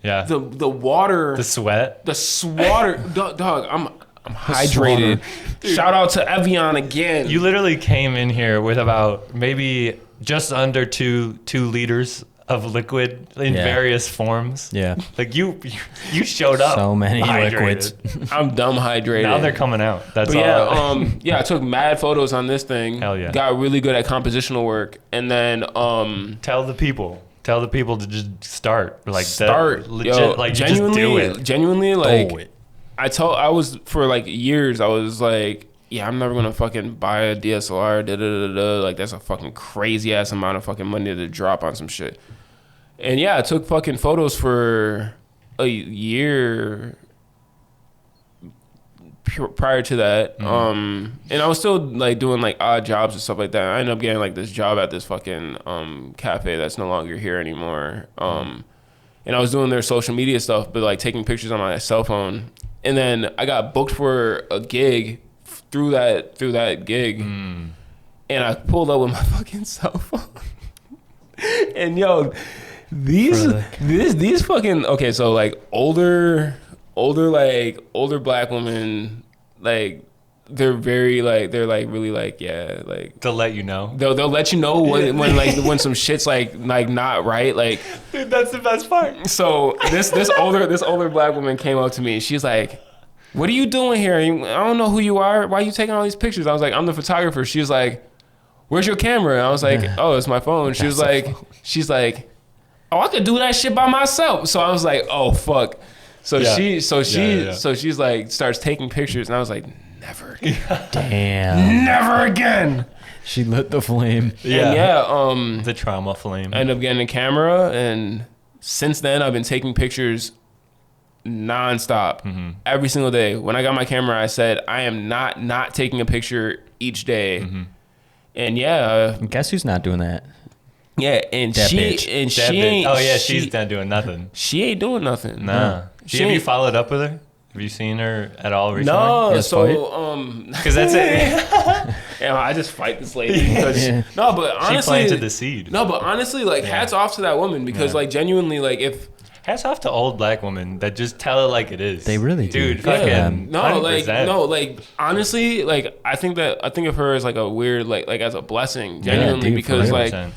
S1: the water,
S2: the sweat,
S1: dog. I'm hydrated. Shout out to Evian again.
S2: You literally came in here with about maybe just under two liters of liquid in various forms.
S3: Yeah.
S2: Like you showed up.
S3: So many
S2: hydrated.
S3: liquids.
S1: I'm dumb hydrated.
S2: Now they're coming out. That's
S1: but
S2: all.
S1: I took mad photos on this thing.
S2: Hell yeah.
S1: Got really good at compositional work. And then
S2: tell the people to just start. Like
S1: start.
S2: Legit,
S1: Yo,
S2: like
S1: genuinely,
S2: just do it.
S1: Genuinely, like
S3: Do it.
S1: I was for like years, I was like, yeah, I'm never gonna fucking buy a DSLR, like that's a fucking crazy ass amount of fucking money to drop on some shit. And yeah, I took fucking photos for a year prior to that. And I was still like doing like odd jobs and stuff like that. I ended up getting like this job at this fucking cafe that's no longer here anymore. And I was doing their social media stuff, but like taking pictures on my cell phone. And then I got booked for a gig through that gig. And I pulled up with my fucking cell phone. And yo, these fucking, okay, so like older black women, like they're very like, they're like really like, yeah, like
S2: To let you know.
S1: they'll let you know when like when some shit's like not right, like.
S2: Dude, that's the best part.
S1: So this older black woman came up to me. She's like, "What are you doing here? I don't know who you are. Why are you taking all these pictures?" I was like, "I'm the photographer." She was like, "Where's your camera?" And I was like, "Oh, it's my phone." She's like, "Oh, I could do that shit by myself." So I was like, "Oh fuck." So she's like starts taking pictures, and I was like, "Never again."
S3: Damn.
S1: Never again.
S3: She lit the flame.
S1: And
S2: the trauma flame.
S1: I ended up getting a camera, and since then I've been taking pictures nonstop, every single day. When I got my camera, I said I am not taking a picture each day. And
S3: Guess who's not doing that?
S1: yeah, and
S3: That
S1: she
S3: bitch.
S1: and
S2: That
S1: she
S2: bitch.
S1: ain't.
S2: Oh yeah, she's not doing nothing.
S1: She ain't doing nothing.
S2: Nah.
S1: She
S2: Have you
S1: ain't-
S2: followed up with her? Have you seen her at all recently?
S1: No,
S3: Yes,
S2: Because that's it.
S1: yeah, I just fight this lady. Because, no, but
S2: She
S1: honestly,
S2: planted the seed.
S1: no, but honestly, like hats off to that woman because, like, genuinely, like, if
S2: Hats off to old black women that just tell it like it is.
S3: They really do.
S2: Dude, fucking
S1: no,
S2: 100%.
S1: like honestly, like I think of her as like a weird, like as a blessing, genuinely,
S3: dude,
S1: because
S3: for
S1: like
S2: 100%.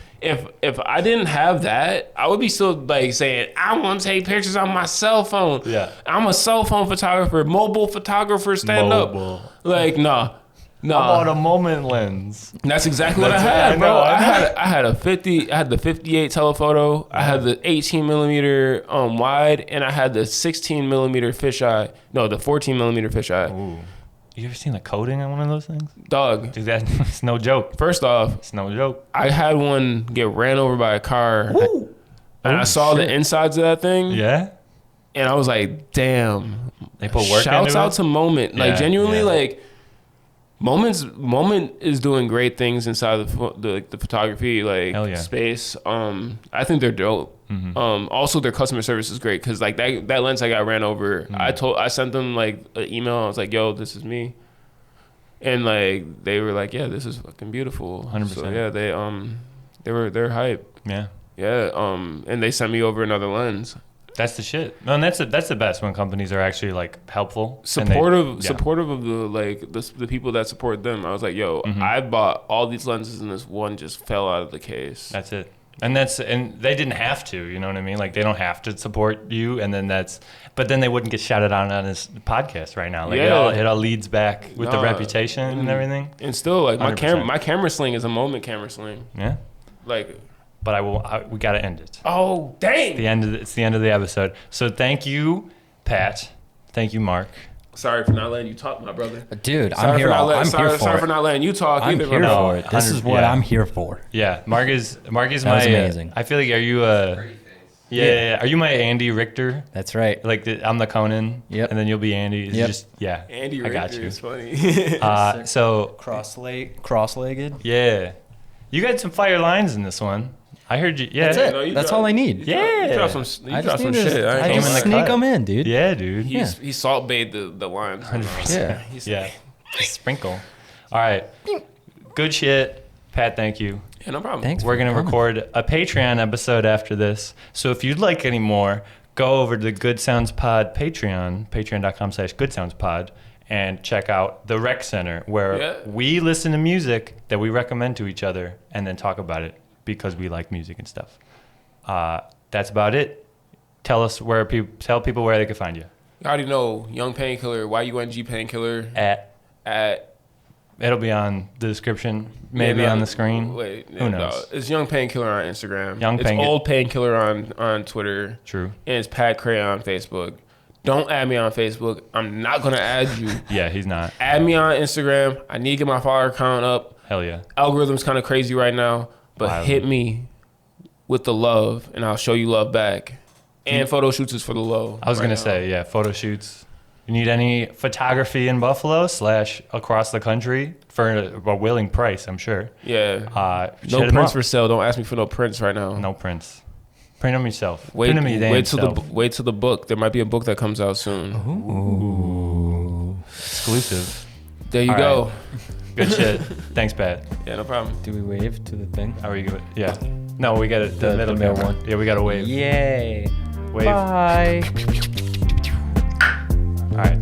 S1: if I didn't have that, I would be still like saying I want to take pictures on my cell phone.
S2: Yeah.
S1: I'm a cell phone photographer, mobile photographer, stand
S2: Mobile.
S1: up. Like nah.
S2: About a moment lens.
S1: That's exactly what I
S2: That's it.
S1: had,
S2: I
S1: bro.
S2: know.
S1: I had the 58 telephoto. I had the 18 millimeter wide, and I had the 16 millimeter fisheye. No, the 14 millimeter fisheye.
S2: Ooh. You ever seen the coating on one of those things?
S1: Dog.
S2: Dude, it's no joke.
S1: First off,
S2: It's no joke.
S1: I had one get ran over by a car, and I saw the insides of that thing,
S2: Yeah?
S1: and I was like, "Damn!"
S2: They put work
S1: Shouts
S2: into
S1: out
S2: it?
S1: to Moment, like
S2: Yeah,
S1: genuinely,
S2: yeah.
S1: like. Moment is doing great things inside the photography
S2: Hell yeah.
S1: space. I think they're dope. Also their customer service is great because like that lens I got ran over. I sent them like an email. I was like, "Yo, this is me," and like they were like, "Yeah, this is fucking beautiful."
S2: 100%.
S1: So yeah, they're hype.
S2: Yeah.
S1: Yeah. And they sent me over another lens.
S2: That's the shit. No, and that's the best when companies are actually like helpful,
S1: Supportive
S2: and they-
S1: supportive of the people that support them. I was like, yo, I bought all these lenses and this one just fell out of the case.
S2: That's it. And they didn't have to, you know what I mean? Like they don't have to support you, and then but then they wouldn't get shouted on this podcast right now. Like it all leads back with the reputation and everything.
S1: And still, like
S2: 100%.
S1: my camera sling is a Moment camera sling.
S2: Yeah.
S1: Like,
S2: But we got to end it.
S1: oh dang!
S2: It's the end of the episode. So thank you, Pat. Thank you, Mark.
S1: Sorry for not letting you talk, my brother.
S3: Dude,
S1: Sorry
S3: I'm here.
S1: sorry
S3: for
S1: for
S3: it.
S1: not letting you talk
S3: I'm
S1: either.
S3: here
S1: bro.
S3: for it. This is what
S2: Yeah.
S3: I'm here for.
S2: Yeah, Mark is
S3: That
S2: my.
S3: was amazing.
S2: I feel like are you a Yeah. Are you my Andy Richter?
S3: That's right.
S2: Like I'm the Conan.
S3: Yep.
S2: And then you'll be Andy. It's
S3: Yep.
S2: just yeah.
S1: Andy
S2: I got
S1: Richter
S2: you.
S1: is funny.
S2: So
S3: Cross-legged.
S2: yeah, you got some fire lines in this one. I heard you. Yeah.
S3: That's it.
S1: No, you
S3: That's
S1: drop-
S3: all I need.
S2: Yeah.
S1: You drop some
S3: I just need
S1: shit.
S3: to
S1: I
S2: came
S1: ain't
S2: in
S1: gonna
S2: the
S3: sneak
S2: cut.
S3: them in, dude.
S2: Yeah, dude.
S1: He salt bathed the lines.
S2: 100%.
S3: Yeah.
S2: Yeah. Sprinkle. All right. Good shit. Pat, thank you.
S1: Yeah, no problem.
S3: Thanks.
S2: We're going to
S3: coming.
S2: record a Patreon episode after this. So if you'd like any more, go over to the Good Sounds Pod Patreon, patreon.com/Good Sounds Pod, and check out the Rec Center, where we listen to music that we recommend to each other and then talk about it because we like music and stuff. That's about it. Tell people where they can find you.
S1: You already know Young Painkiller, YUNG Painkiller
S2: At it'll be on the description, maybe on the screen.
S1: Wait,
S2: Who knows?
S1: No, it's Young Painkiller on Instagram.
S2: Young
S1: it's
S2: Pain-
S1: Old Painkiller on Twitter.
S2: True.
S1: And it's Pat Cray on Facebook. Don't add me on Facebook. I'm not gonna add you.
S2: Yeah, he's not.
S1: Add me on Instagram. I need to get my follower count up.
S2: Hell yeah.
S1: Algorithm's kind of crazy right now, but
S2: Wow.
S1: hit me with the love, and I'll show you love back. And photo shoots is for the low.
S2: I was
S1: right
S2: gonna
S1: now.
S2: say, yeah, photo shoots. You need any photography in Buffalo / across the country for a willing price, I'm sure.
S1: Yeah.
S2: Hit
S1: No
S2: 'em
S1: prints
S2: up.
S1: for sale. Don't ask me for no prints right now.
S2: No prints. Print them yourself.
S1: Wait,
S2: Print them your damn
S1: wait till
S2: self.
S1: wait till the book. There might be a book that comes out soon.
S2: Ooh. Exclusive.
S1: There you
S2: All
S1: go.
S2: right. Good shit. Thanks, Pat.
S1: Yeah, no problem.
S3: Do we wave to the thing?
S2: How are you good? Yeah. No, we got it. The middle
S3: middle
S2: camera.
S3: one.
S2: Yeah, we got to wave.
S3: Yay.
S2: Wave.
S3: Bye.
S2: All right.